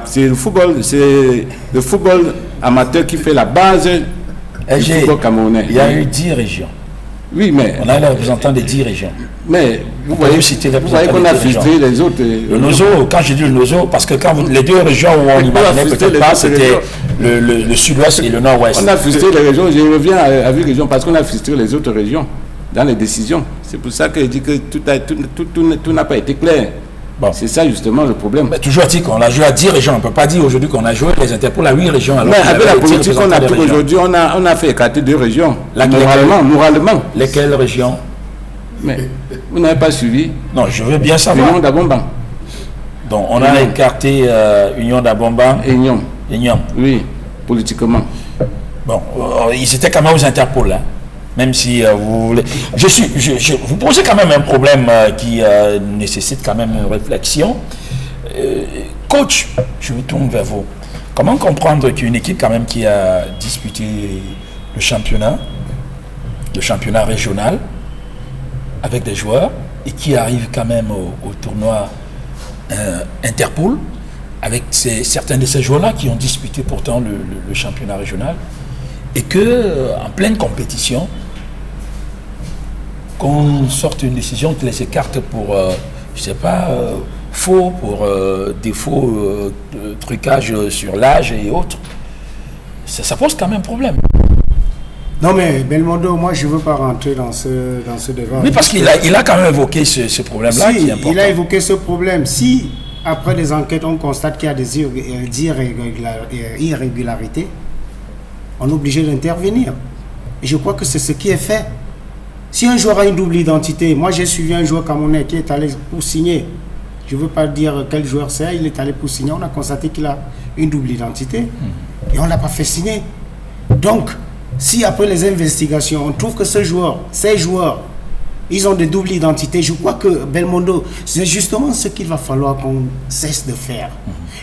c'est le football amateur qui fait la base du football camerounais. Il y a eu 10 régions. Oui, mais... On a les représentants des 10 régions. Mais vous voyez qu'on a frustré les autres. Le Nozo, quand je dis le Nozo, parce que quand les deux régions où on imaginait peut-être pas, c'était le sud-ouest et le nord-ouest. On a frustré les régions, je reviens à 8 régions, parce qu'on a frustré les autres régions dans les décisions. C'est pour ça que je dis que tout n'a pas été clair. Bon. C'est ça justement le problème. Mais toujours dit qu'on a joué à 10 régions. On ne peut pas dire aujourd'hui qu'on a joué les Interpol à 8 régions. Mais avec la politique qu'on a pris aujourd'hui, on a fait écarter 2 régions. Moralement. Lesquelles régions? Mais vous n'avez pas suivi? Non, je veux bien savoir. Union d'Abomban. Donc on a écarté Union d'Abomban. Union. Oui, politiquement. Bon, ils étaient quand même aux Interpol, hein. Même si vous voulez... vous posez quand même un problème qui nécessite quand même une réflexion. Coach, je me tourne vers vous. Comment comprendre qu'une équipe quand même qui a disputé le championnat régional avec des joueurs et qui arrive quand même au tournoi Interpol avec certains de ces joueurs-là qui ont disputé pourtant le championnat régional et que en pleine compétition, qu'on sorte une décision qui les écarte pour, je sais pas, faux, pour défaut de trucage sur l'âge et autres, ça pose quand même problème. Non mais Belmondo, moi je ne veux pas rentrer dans ce débat. Oui, parce qu'il a quand même évoqué ce problème-là. Si, il a évoqué ce problème. Si, après des enquêtes, on constate qu'il y a des irrégularités, on est obligé d'intervenir. Et je crois que c'est ce qui est fait. Si un joueur a une double identité, moi j'ai suivi un joueur camerounais qui est allé pour signer, je ne veux pas dire quel joueur c'est, il est allé pour signer, on a constaté qu'il a une double identité et on ne l'a pas fait signer. Donc, si après les investigations, on trouve que ces joueurs, ils ont des doubles identités, je crois que Belmondo, c'est justement ce qu'il va falloir qu'on cesse de faire.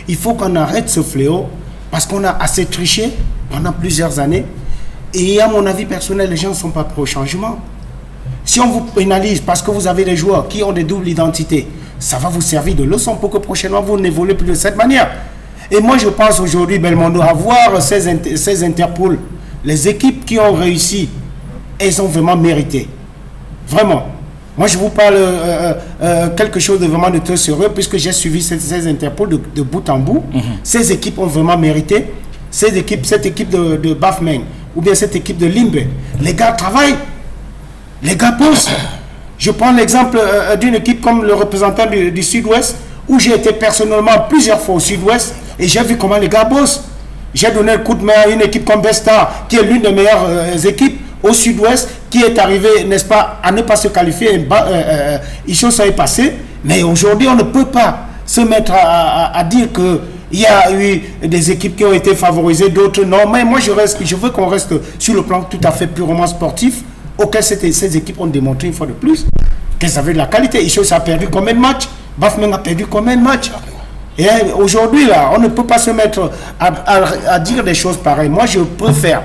Il faut qu'on arrête ce fléau parce qu'on a assez triché pendant plusieurs années et à mon avis personnel, les gens ne sont pas pro changement. Si on vous pénalise parce que vous avez des joueurs qui ont des doubles identités, ça va vous servir de leçon pour que prochainement vous n'évoluez plus de cette manière. Et moi je pense aujourd'hui, Belmondo, à voir ces Interpol, les équipes qui ont réussi, elles ont vraiment mérité. Vraiment. Moi je vous parle quelque chose de vraiment de très sérieux puisque j'ai suivi ces Interpol de bout en bout. Ces équipes ont vraiment mérité. Cette équipe de Bafmen ou bien cette équipe de Limbe, les gars travaillent. Les gars bossent. Je prends l'exemple d'une équipe comme le représentant du Sud-Ouest, où j'ai été personnellement plusieurs fois au Sud-Ouest et j'ai vu comment les gars bossent. J'ai donné un coup de main à une équipe comme Besta, qui est l'une des meilleures équipes au Sud-Ouest, qui est arrivée, n'est-ce pas, à ne pas se qualifier. Les choses sont passées, mais aujourd'hui, on ne peut pas se mettre à dire qu'il y a eu des équipes qui ont été favorisées, d'autres non. Mais moi, je veux qu'on reste sur le plan tout à fait purement sportif, auquel ces équipes ont démontré une fois de plus qu'elles avaient de la qualité. Ishos a perdu combien de matchs? Bafoussam a perdu combien de matchs? Et aujourd'hui, là, on ne peut pas se mettre à dire des choses pareilles. Moi, je préfère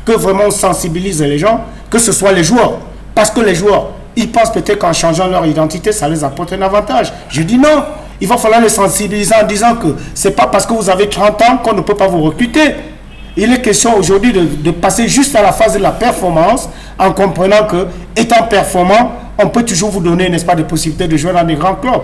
que vraiment on sensibilise les gens, que ce soit les joueurs. Parce que les joueurs, ils pensent peut-être qu'en changeant leur identité, ça les apporte un avantage. Je dis non. Il va falloir les sensibiliser en disant que ce n'est pas parce que vous avez 30 ans qu'on ne peut pas vous recruter. Il est question aujourd'hui de passer juste à la phase de la performance en comprenant que, étant performant, on peut toujours vous donner, n'est-ce pas, des possibilités de jouer dans des grands clubs.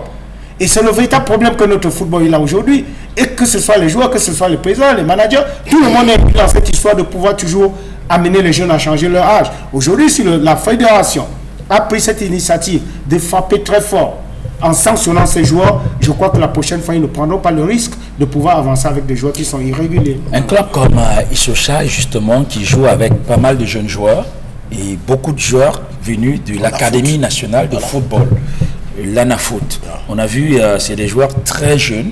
Et c'est le véritable problème que notre football il a aujourd'hui. Et que ce soit les joueurs, que ce soit les présidents, les managers, tout le monde est pris dans cette histoire de pouvoir toujours amener les jeunes à changer leur âge. Aujourd'hui, si la fédération a pris cette initiative de frapper très fort en sanctionnant ces joueurs, je crois que la prochaine fois, ils ne prendront pas le risque de pouvoir avancer avec des joueurs qui sont irréguliers. Un club comme Issocha, justement, qui joue avec pas mal de jeunes joueurs et beaucoup de joueurs venus de l'Académie nationale de football, l'ANAFoot. On a vu, c'est des joueurs très jeunes,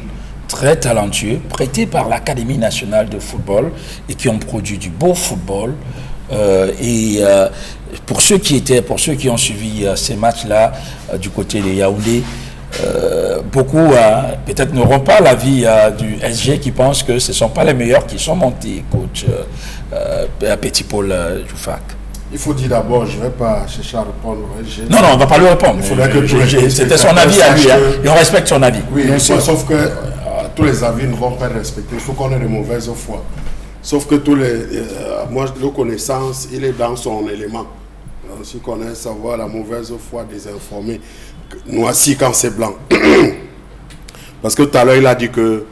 très talentueux, prêtés par l'Académie nationale de football et qui ont produit du beau football. Pour ceux qui ont suivi ces matchs-là du côté de Yaoundé, beaucoup peut-être n'auront pas l'avis du SG qui pense que ce ne sont pas les meilleurs qui sont montés, coach Petit Paul Joufak. Il faut dire d'abord, je ne vais pas chercher à répondre au SG. Non, on ne va pas lui répondre. C'était son avis à lui, et on respecte son avis. Oui, bien sûr. Sauf que tous les avis ne vont pas être respectés. Il faut qu'on ait de mauvaises foi. Sauf que moi, de connaissance, il est dans son élément. Si on connaît savoir la mauvaise foi des informés, noirci quand c'est blanc. Parce que tout à l'heure, il a dit que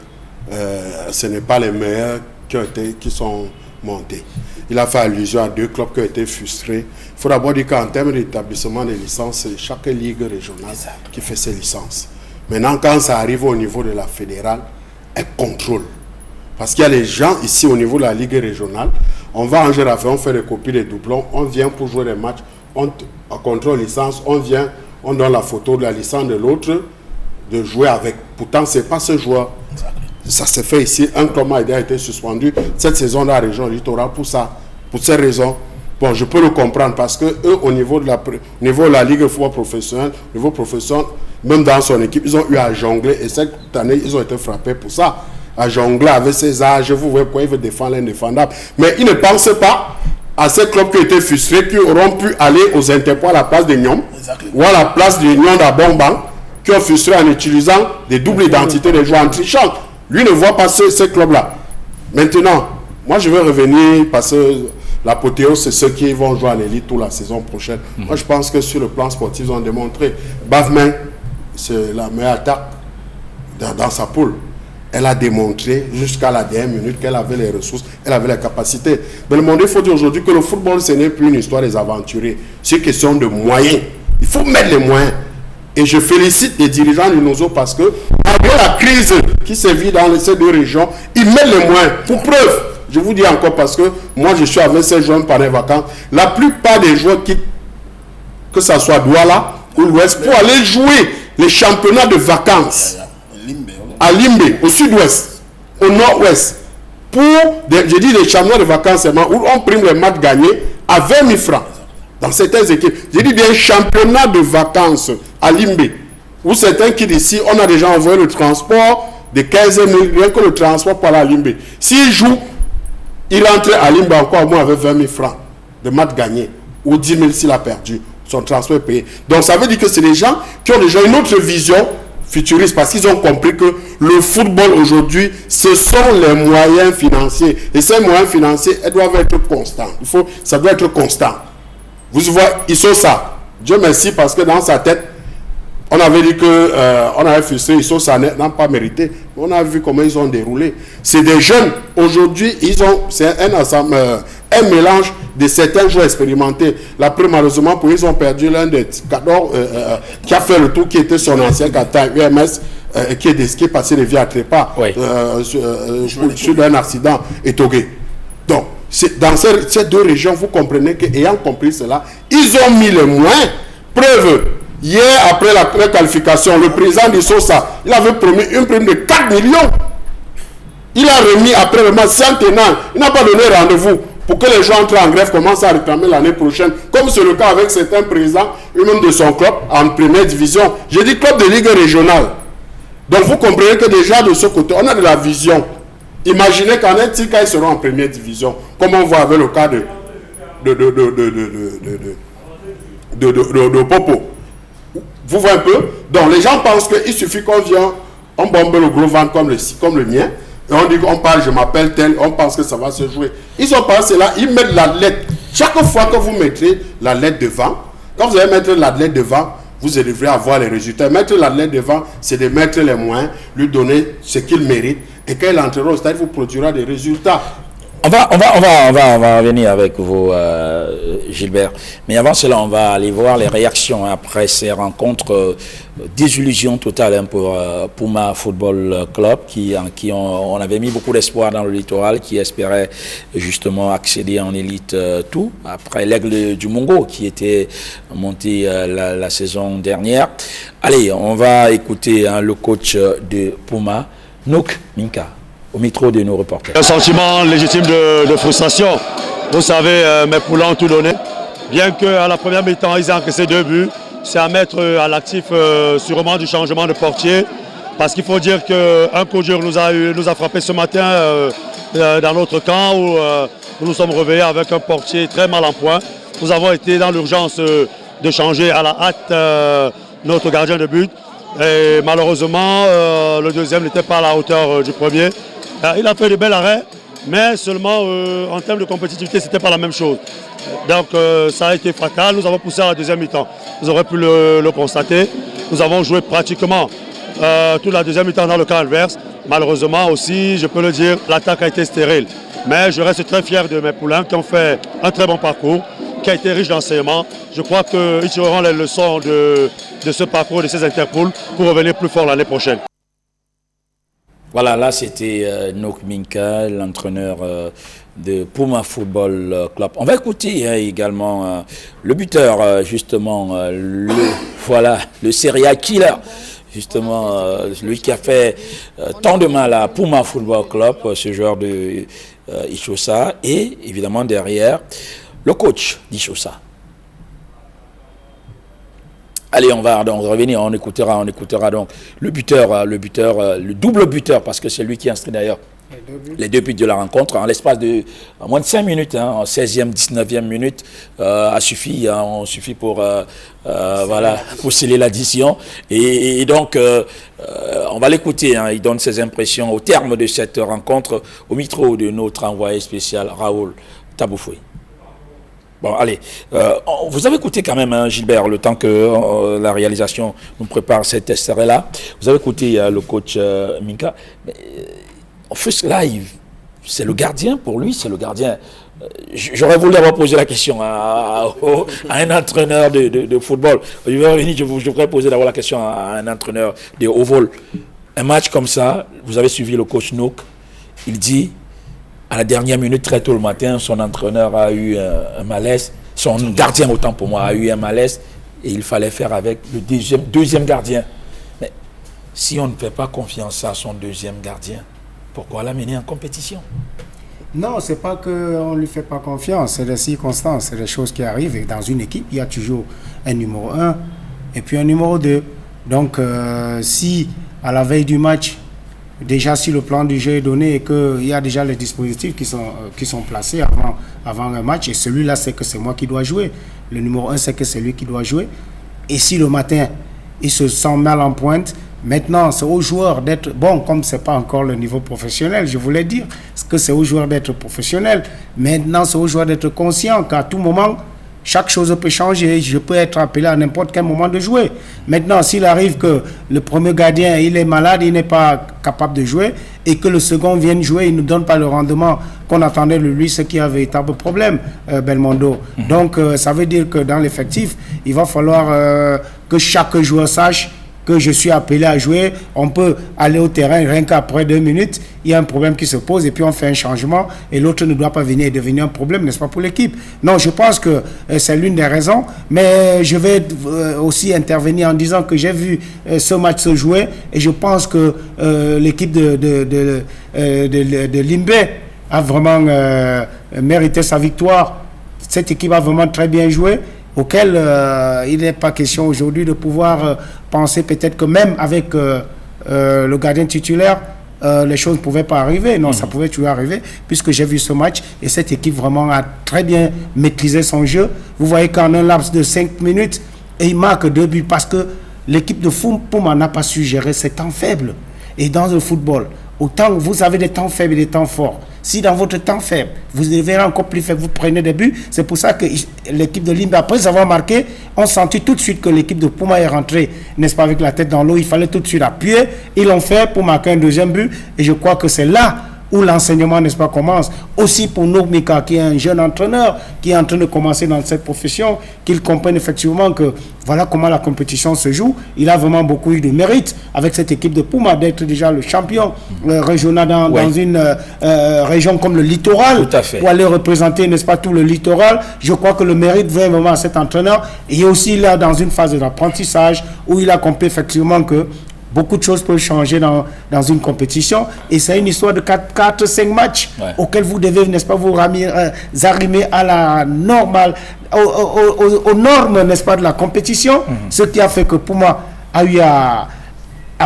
ce n'est pas les meilleurs qui sont montés. Il a fait allusion à 2 clubs qui ont été frustrés. Il faut d'abord dire qu'en termes d'établissement des licences, c'est chaque ligue régionale qui fait ses licences. Maintenant, quand ça arrive au niveau de la fédérale, elle contrôle. Parce qu'il y a les gens ici au niveau de la ligue régionale, on va en Gérafé, on fait des copies des doublons, on vient pour jouer des matchs, on contrôle licence, on vient, on donne la photo de la licence de l'autre, de jouer avec. Pourtant, ce n'est pas ce joueur. Ça s'est fait ici, un club a été suspendu cette saison dans la région littorale pour ça, pour ces raisons. Bon, je peux le comprendre parce que eux, au niveau de la ligue de football professionnel, niveau professionnel, même dans son équipe, ils ont eu à jongler et cette année, ils ont été frappés pour ça. À jongler avec ses âges, vous voyez pourquoi il veut défendre l'indéfendable. Mais il ne pense pas à ces clubs qui ont été frustrés, qui auront pu aller aux Interpots à la place de Nyom, ou à la place de Nyon d'Abomban, qui ont frustré en utilisant des doubles identités des joueurs en trichant. Lui ne voit pas ces clubs-là. Maintenant, moi je vais revenir parce que l'apothéose, c'est ceux qui vont jouer en élite toute la saison prochaine. Moi je pense que sur le plan sportif, ils ont démontré. Bafoussam, c'est la meilleure attaque dans sa poule. Elle a démontré jusqu'à la dernière minute qu'elle avait les ressources, elle avait les capacités. Mais le monde, il faut dire aujourd'hui que le football, ce n'est plus une histoire des aventuriers. C'est une question de moyens. Il faut mettre les moyens. Et je félicite les dirigeants du Nozo parce que, malgré la crise qui se vit dans ces 2 régions, ils mettent les moyens. Pour preuve, je vous dis encore parce que moi, je suis avec ces joueurs pendant les vacances. La plupart des joueurs quittent, que ce soit Douala ou l'Ouest, pour aller jouer les championnats de vacances. À Limbe, au sud-ouest, au nord-ouest, pour, je dis les championnats de vacances où on prime les matchs gagnés à 20 000 francs dans certaines équipes. Je dis bien championnat de vacances à Limbe, où certains qui d'ici, on a déjà envoyé le transport de 15 000, rien que le transport pour aller à Limbe. S'il joue, il entre à Limbe encore au moins avec 20 000 francs de matchs gagnés, ou 10 000 s'il a perdu, son transport est payé. Donc ça veut dire que c'est des gens qui ont déjà une autre vision futuristes parce qu'ils ont compris que le football aujourd'hui, ce sont les moyens financiers. Et ces moyens financiers, elles doivent être constants. Ça doit être constant. Vous voyez, ils sont ça. Dieu merci parce que dans sa tête, on avait dit que on avait frustré, ils sont ça, n'ont pas mérité. On a vu comment ils ont déroulé. C'est des jeunes. Aujourd'hui, c'est un ensemble, un mélange de certains joueurs expérimentés. La preuve, malheureusement, pour ils ont perdu l'un des cadors qui a fait le tour, qui était son ancien capitaine UMS, qui est passé de vie à trépas sur un accident étogué. Donc, dans ces 2 régions, vous comprenez qu'ayant compris cela, ils ont mis les moyens. Preuve, hier, après la qualification, le président du Sosa, il avait promis une prime de 4 millions. Il a remis après le match sans tenant. Il n'a pas donné rendez-vous pour que les gens entrent en grève, commencent à réclamer l'année prochaine, comme c'est le cas avec certains présidents, eux-mêmes de son club, en première division. J'ai dit club de ligue régionale. Donc vous comprenez que déjà de ce côté, on a de la vision. Imaginez qu'en Éthique, ils seront en première division, comme on voit avec le cas de Popo. Vous voyez un peu? Donc les gens pensent qu'il suffit qu'on vient, on bombe le gros ventre comme le mien, et on dit qu'on parle, je m'appelle tel, on pense que ça va se jouer. Ils ont pensé là, ils mettent l'athlète. Chaque fois que vous mettrez l'athlète devant, quand vous allez mettre l'athlète devant, vous devrez avoir les résultats. Mettre l'athlète devant, c'est de mettre les moyens, lui donner ce qu'il mérite, et quand il entrera au stade, il vous produira des résultats. On va revenir avec vous, Gilbert. Mais avant cela, on va aller voir les réactions après ces rencontres. Désillusion totale pour Puma Football Club, on avait mis beaucoup d'espoir dans le littoral, qui espérait justement accéder en élite tout. Après l'Aigle du Mongo, qui était monté la saison dernière. Allez, on va écouter le coach de Puma, Nouk Minka, au micro de nos reporters. Un sentiment légitime de frustration. Vous savez, mes poulains ont tout donné. Bien qu'à la première mi-temps, ils aient encaissé 2 buts, c'est à mettre à l'actif sûrement du changement de portier. Parce qu'il faut dire qu'un coup dur nous a frappé ce matin dans notre camp où nous nous sommes réveillés avec un portier très mal en point. Nous avons été dans l'urgence de changer à la hâte notre gardien de but. Et malheureusement, le deuxième n'était pas à la hauteur du premier. Il a fait de bels arrêts, mais seulement en termes de compétitivité, ce n'était pas la même chose. Donc ça a été fatal. Nous avons poussé à la deuxième mi-temps. Vous aurez pu le constater. Nous avons joué pratiquement toute la deuxième mi-temps dans le camp adverse. Malheureusement aussi, je peux le dire, l'attaque a été stérile. Mais je reste très fier de mes poulains qui ont fait un très bon parcours, qui a été riche d'enseignements. Je crois qu'ils tireront les leçons de ce parcours, de ces interpools, pour revenir plus fort l'année prochaine. Voilà, là c'était Nouk Minka, l'entraîneur de Puma Football Club. On va écouter également le buteur, justement, le serial killer, justement, lui qui a fait tant de mal à Puma Football Club, ce joueur de Ishosa, et évidemment derrière, le coach d'Ishosa. Allez, on va donc revenir, on écoutera donc le buteur, le double buteur, parce que c'est lui qui inscrit d'ailleurs les 2 buts de la rencontre, en l'espace de moins de 5 minutes, en 16e, 19e minute, a suffi pour sceller l'addition. Et donc, on va l'écouter, il donne ses impressions au terme de cette rencontre, au micro de notre envoyé spécial, Raoul Taboufoui. Bon, allez, vous avez écouté quand même, Gilbert, le temps que la réalisation nous prépare cet extrait-là. Vous avez écouté le coach Minka. En fait, là, c'est le gardien, pour lui, c'est le gardien. J'aurais voulu avoir posé la question à un entraîneur de football. Je voudrais poser d'abord la question à un entraîneur de haut vol. Un match comme ça, vous avez suivi le coach Nouk, il dit... À la dernière minute, très tôt le matin, son entraîneur a eu un malaise. Son gardien, autant pour moi, a eu un malaise. Et il fallait faire avec le deuxième gardien. Mais si on ne fait pas confiance à son deuxième gardien, pourquoi l'amener en compétition? Non, c'est pas qu'on ne lui fait pas confiance. C'est des circonstances, c'est des choses qui arrivent. Et dans une équipe, il y a toujours un numéro 1 et puis un numéro 2. Donc, si à la veille du match, déjà, si le plan du jeu est donné et qu'il y a déjà les dispositifs qui sont placés avant un match, et celui-là, c'est que c'est moi qui dois jouer. Le numéro 1, c'est que c'est lui qui doit jouer. Et si le matin, il se sent mal en pointe, maintenant, c'est aux joueurs d'être... Bon, comme ce n'est pas encore le niveau professionnel, je voulais dire que c'est aux joueurs d'être professionnels. Maintenant, c'est aux joueurs d'être conscients qu'à tout moment, chaque chose peut changer. Je peux être appelé à n'importe quel moment de jouer. Maintenant, s'il arrive que le premier gardien, il est malade, il n'est pas capable de jouer, et que le second vienne jouer, il ne donne pas le rendement qu'on attendait de lui, ce qui est un véritable problème, Belmondo. Donc, ça veut dire que dans l'effectif, il va falloir que chaque joueur sache que je suis appelé à jouer. On peut aller au terrain, rien qu'après 2 minutes, il y a un problème qui se pose et puis on fait un changement et l'autre ne doit pas venir et devenir un problème, n'est-ce pas, pour l'équipe? Non, je pense que c'est l'une des raisons, mais je vais aussi intervenir en disant que j'ai vu ce match se jouer et je pense que l'équipe de Limbe a vraiment mérité sa victoire. Cette équipe a vraiment très bien joué, auquel il n'est pas question aujourd'hui de pouvoir penser peut-être que même avec le gardien titulaire, les choses ne pouvaient pas arriver. Non, ça pouvait toujours arriver, puisque j'ai vu ce match et cette équipe vraiment a très bien maîtrisé son jeu. Vous voyez qu'en un laps de 5 minutes, et il marque 2 buts parce que l'équipe de Puma n'a pas su gérer ses temps faibles. Et dans le football, autant vous avez des temps faibles et des temps forts. Si dans votre temps faible, vous devez encore plus faible, vous prenez des buts. C'est pour ça que l'équipe de Limbe, après avoir marqué, on sentit tout de suite que l'équipe de Puma est rentrée, n'est-ce pas, avec la tête dans l'eau. Il fallait tout de suite appuyer. Ils l'ont fait pour marquer un deuxième but. Et je crois que c'est là où l'enseignement, n'est-ce pas, commence. Aussi pour Nourmika, qui est un jeune entraîneur, qui est en train de commencer dans cette profession, qu'il comprenne effectivement que voilà comment la compétition se joue. Il a vraiment beaucoup eu de mérite avec cette équipe de Puma d'être déjà le champion régional dans une région comme le littoral, pour aller représenter, n'est-ce pas, tout le littoral. Je crois que le mérite vient vraiment à cet entraîneur. Et aussi là, dans une phase d'apprentissage où il a compris effectivement que beaucoup de choses peuvent changer dans une compétition. Et c'est une histoire de 4-5 matchs auxquels vous devez, n'est-ce pas, vous arrimer à la normale, aux normes, n'est-ce pas, de la compétition. Ce qui a fait que Puma a eu à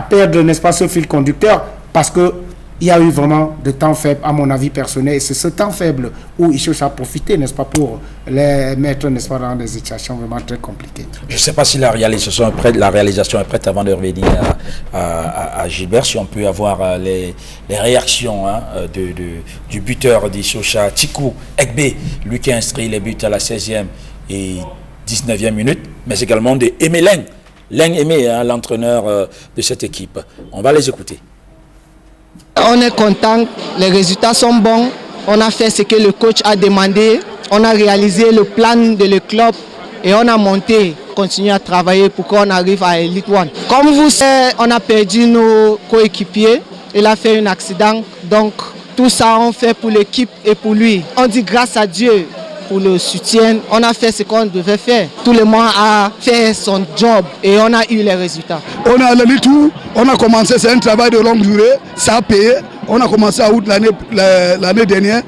perdre, n'est-ce pas, ce fil conducteur, parce que il y a eu vraiment de temps faible, à mon avis personnel. Et c'est ce temps faible où ils cherchent à profiter, n'est-ce pas, pour les mettre, n'est-ce pas, dans des situations vraiment très compliquées. Je ne sais pas si la réalisation est prête avant de revenir à Gilbert, si on peut avoir les réactions du buteur d'Issocha, Tikou Ekbe, lui qui a inscrit les buts à la 16e et 19e minute, mais également de Aimé Leng Aimé, l'entraîneur de cette équipe. On va les écouter. On est content, les résultats sont bons, on a fait ce que le coach a demandé, on a réalisé le plan de le club et on a monté, continué à travailler pour qu'on arrive à Elite One. Comme vous savez, on a perdu nos coéquipiers, il a fait un accident, donc tout ça on fait pour l'équipe et pour lui. On dit grâce à Dieu pour le soutien, on a fait ce qu'on devait faire. Tout le monde a fait son job et on a eu les résultats. On a le tout, on a commencé, c'est un travail de longue durée, ça a payé. On a commencé à août l'année dernière,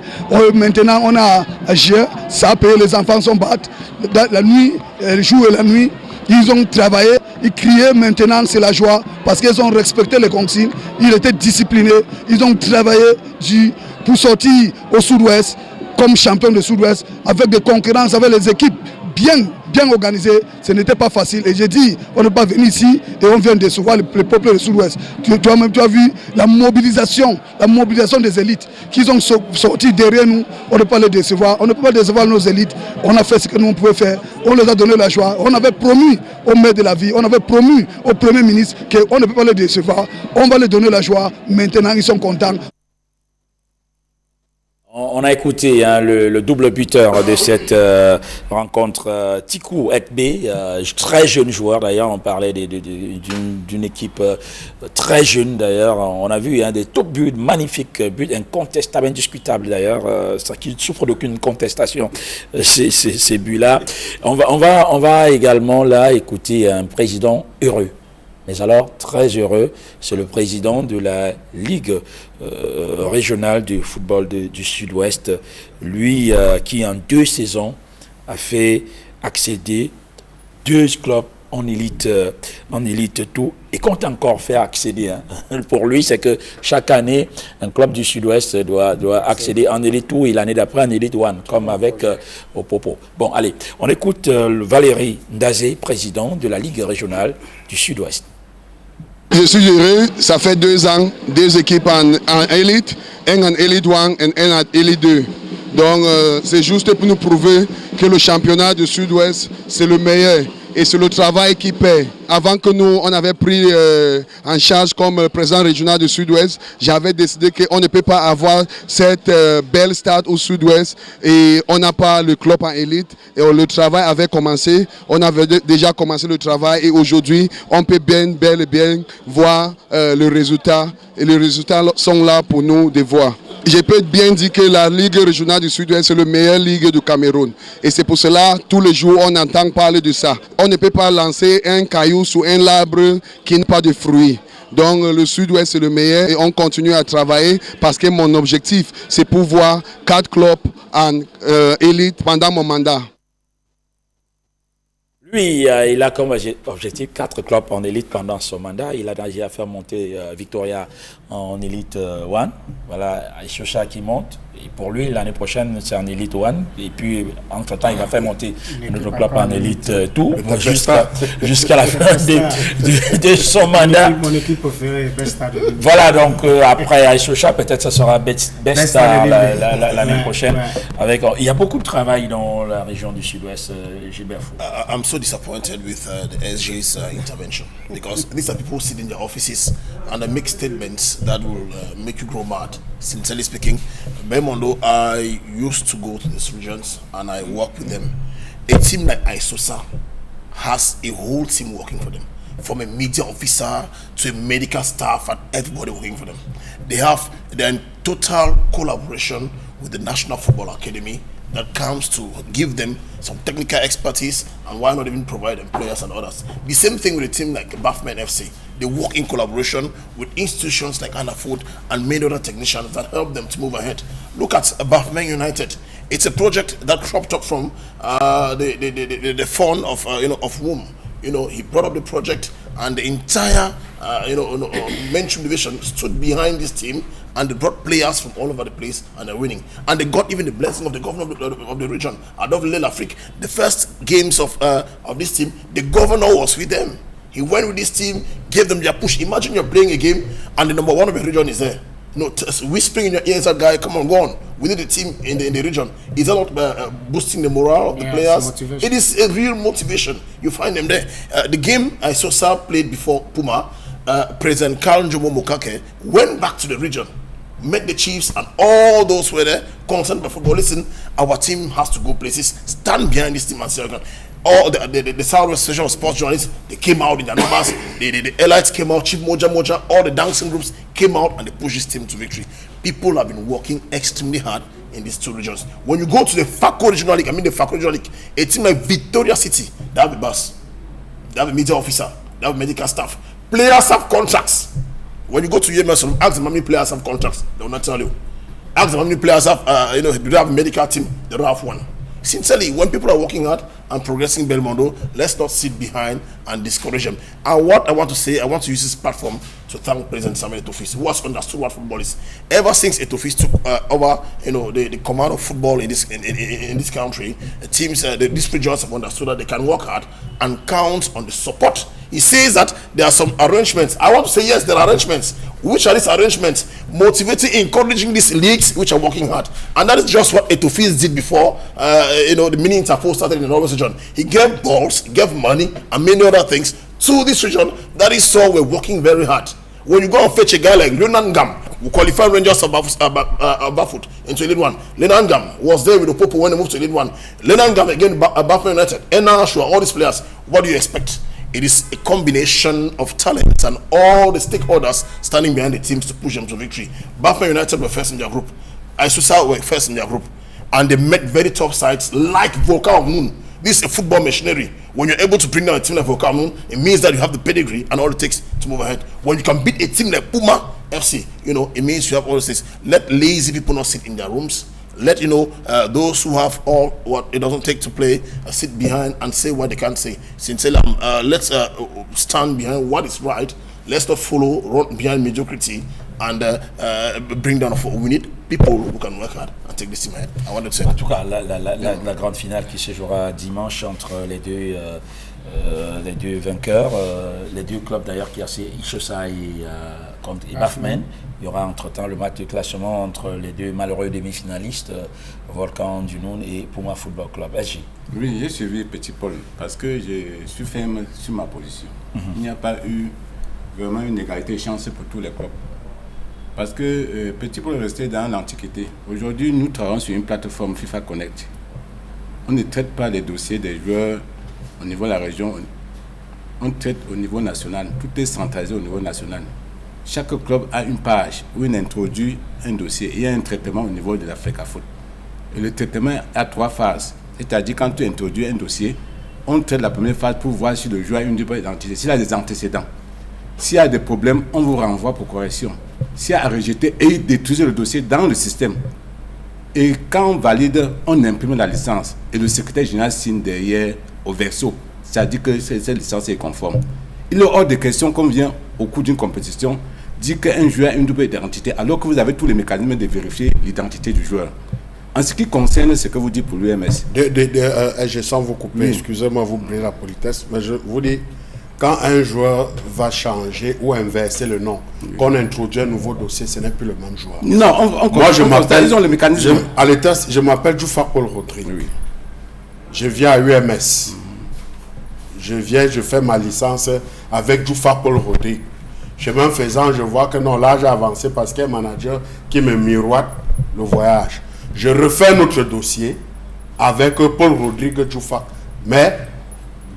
maintenant on a juin, ça a payé, les enfants sont battus. La nuit, le jour et la nuit, ils ont travaillé, ils criaient, maintenant c'est la joie parce qu'ils ont respecté les consignes, ils étaient disciplinés, ils ont travaillé pour sortir au sud-ouest comme champion de sud-ouest, avec des concurrences, avec les équipes bien organisées. Ce n'était pas facile. Et j'ai dit, on n'est pas venu ici et on vient décevoir le peuple du sud-ouest. Tu as vu la mobilisation des élites qui ont sorti derrière nous. On ne peut pas les décevoir. On ne peut pas décevoir nos élites. On a fait ce que nous on pouvait faire. On les a donné la joie. On avait promis au maire de la ville, on avait promis au premier ministre qu'on ne peut pas les décevoir. On va les donner la joie. Maintenant, ils sont contents. On a écouté le double buteur de cette rencontre, Tikou Ekbe, très jeune joueur d'ailleurs. On parlait d'une équipe très jeune d'ailleurs. On a vu des top buts, magnifiques buts, incontestables, indiscutables d'ailleurs, qui ne souffrent d'aucune contestation, ces buts-là. On va également là écouter un président heureux. Mais alors, très heureux, c'est le président de la Ligue régionale du football du Sud-Ouest, lui qui en 2 saisons a fait accéder 2 clubs en élite tout et compte encore faire accéder. Pour lui, c'est que chaque année, un club du Sud-Ouest doit accéder en élite tout et l'année d'après en élite one, comme avec Opopo. Bon, allez, on écoute Valérie Ndazé, président de la Ligue régionale du Sud-Ouest. Je suis heureux, ça fait 2 ans, 2 équipes en élite, un en élite 1 et un en élite 2. Donc c'est juste pour nous prouver que le championnat du Sud-Ouest, c'est le meilleur. Et c'est le travail qui paie. Avant que nous, on avait pris en charge comme président régional du Sud-Ouest, j'avais décidé qu'on ne peut pas avoir cette belle stade au Sud-Ouest et on n'a pas le club en élite. Et le travail avait commencé, on avait déjà commencé le travail et aujourd'hui, on peut bel et bien voir le résultat. Et les résultats sont là pour nous de voir. Je peux bien dire que la Ligue régionale du Sud-Ouest, c'est la meilleure ligue du Cameroun. Et c'est pour cela, tous les jours, on entend parler de ça. On ne peut pas lancer un caillou sur un arbre qui n'a pas de fruits. Donc le Sud-Ouest, c'est le meilleur et on continue à travailler parce que mon objectif, c'est pouvoir 4 clubs en élite pendant mon mandat. Lui, il a comme objectif 4 clubs en élite pendant son mandat. Il a déjà fait monter Victoria en élite 1. Voilà, Aishocha qui monte. Et pour lui, l'année prochaine, c'est en élite 1. Et puis, entre-temps, il va faire monter notre club en élite 2 jusqu'à la fin de son mandat. Mon équipe préférée, Besta. Voilà, donc après Aishocha, peut-être ça sera Besta l'année prochaine. Avec, il y a beaucoup de travail dans la région du Sud-Ouest, Gilbert Fou. I'm so disappointed with the SJ's intervention because these are people sitting in their offices and they make statements that will make you grow mad. Sincerely speaking, Belmondo, I used to go to these regions and I work with them. A team like ISOSA has a whole team working for them, from a media officer to a medical staff and everybody working for them. They're in total collaboration with the National Football Academy that comes to give them some technical expertise, and why not even provide them players and others. The same thing with a team like Bafman FC. They work in collaboration with institutions like Anafood and many other technicians that help them to move ahead. Look at Bafman United. It's a project that cropped up from the fund of of WOM. He brought up the project, and the entire mainstream division stood behind this team, and they brought players from all over the place, and they're winning. And they got even the blessing of the governor of the region, Adolphe Lelafrique. The first games of this team, the governor was with them. He went with this team, gave them their push. Imagine you're playing a game, and the number one of the region is there. Whispering in your ears, that guy, come on, go on. Within the team in the region, is that not boosting the morale of the players? It is a real motivation. You find them there. The game I saw Sir played before Puma, President Karl Njomo Mokake went back to the region, met the chiefs and all those who were there concerned by football. Listen, our team has to go places. Stand behind this team and say, all the Southwest Association of Sports Journalists, they came out in their numbers. The elites came out, Chief Moja, all the dancing groups came out and they pushed this team to victory. People have been working extremely hard in these two regions. When you go to the FACO Regional League, a team like Victoria City, they have a bus, they have a media officer, they have medical staff. Players have contracts. When you go to UMS, ask them how many players have contracts. They will not tell you. Ask them how many players have, do they have a medical team? They don't have one. Sincerely, when people are working hard and progressing Belmondo, let's not sit behind and discourage them. And what I want to say, I want to use this platform to thank President Samuel Eto'o, who has understood what football is. Ever since Eto'o took over, the command of football in this country, the teams, these regions have understood that they can work hard and count on the support. He says that there are some arrangements. I want to say yes, there are arrangements. Which are these arrangements? Motivating, encouraging these leagues which are working hard, and that is just what Eto'o did before. The mini Interpol started in the Northern region. He gave balls, gave money, and many other things to this region that he saw were working very hard. When you go and fetch a guy like Leonard Ngam, who qualified Rangers of Bafut into Elite 1. Leonard Ngam was there with the Popo when they moved to Elite 1. Leonard Ngam again, Bafut United, Enna Ashua, all these players. What do you expect? It is a combination of talent and all the stakeholders standing behind the teams to push them to victory. Bafut United were first in their group. Isusa were first in their group. And they met very tough sides like Volcan of Moon. This is a football machinery. When you're able to bring down a team like Volcan of Moon, it means that you have the pedigree and all it takes to move ahead. When you can beat a team like Puma FC, it means you have all those things. Let lazy people not sit in their rooms. Let those who have all what it doesn't take to play sit behind and say what they can't say. Sincerely, let's stand behind what is right. Let's not run behind mediocrity and bring down. We need people who can work hard and take this team ahead. I wanted to say. En tout cas, la grande finale qui se jouera dimanche entre les deux vainqueurs, les deux clubs d'ailleurs qui sont Ishosa et Bafman. Il y aura entre-temps le match de classement entre les deux malheureux demi-finalistes, Volcan du Noun et Puma Football Club. SG. Oui, j'ai suivi Petit Paul parce que je suis ferme sur ma position. Il n'y a pas eu vraiment une égalité de chance pour tous les clubs. Parce que Petit Paul est resté dans l'Antiquité. Aujourd'hui, nous travaillons sur une plateforme FIFA Connect. On ne traite pas les dossiers des joueurs au niveau de la région. On traite au niveau national. Tout est centralisé au niveau national. Chaque club a une page où il introduit un dossier. Il y a un traitement au niveau de la FECAFOOT. Et le traitement a 3 phases. C'est-à-dire quand tu introduis un dossier, on traite la première phase pour voir si le joueur a une double identité, s'il a des antécédents. S'il y a des problèmes, on vous renvoie pour correction. S'il y a à rejeter, et détruisez le dossier dans le système. Et quand on valide, on imprime la licence. Et le secrétaire général signe derrière au verso. c'est-à-dire que cette licence est conforme. Il est hors de question qu'on vient au cours d'une compétition dire qu'un joueur a une double identité alors que vous avez tous les mécanismes de vérifier l'identité du joueur. En ce qui concerne ce que vous dites pour l'UMS. Je sens vous couper, excusez-moi, vous brûlez la politesse, mais je vous dis, quand un joueur va changer ou inverser le nom, qu'on introduit un nouveau dossier, ce n'est plus le même joueur. Non, moi je m'appelle, le mécanisme. Je m'appelle Djoufar Paul Rodri. Oui. Je viens à UMS. Je fais ma licence avec Djoufar Paul Rodri. Chemin faisant, je vois que non, là j'ai avancé parce qu'il y a un manager qui me miroite le voyage. Je refais notre dossier avec Paul Rodrigue Djoufar, mais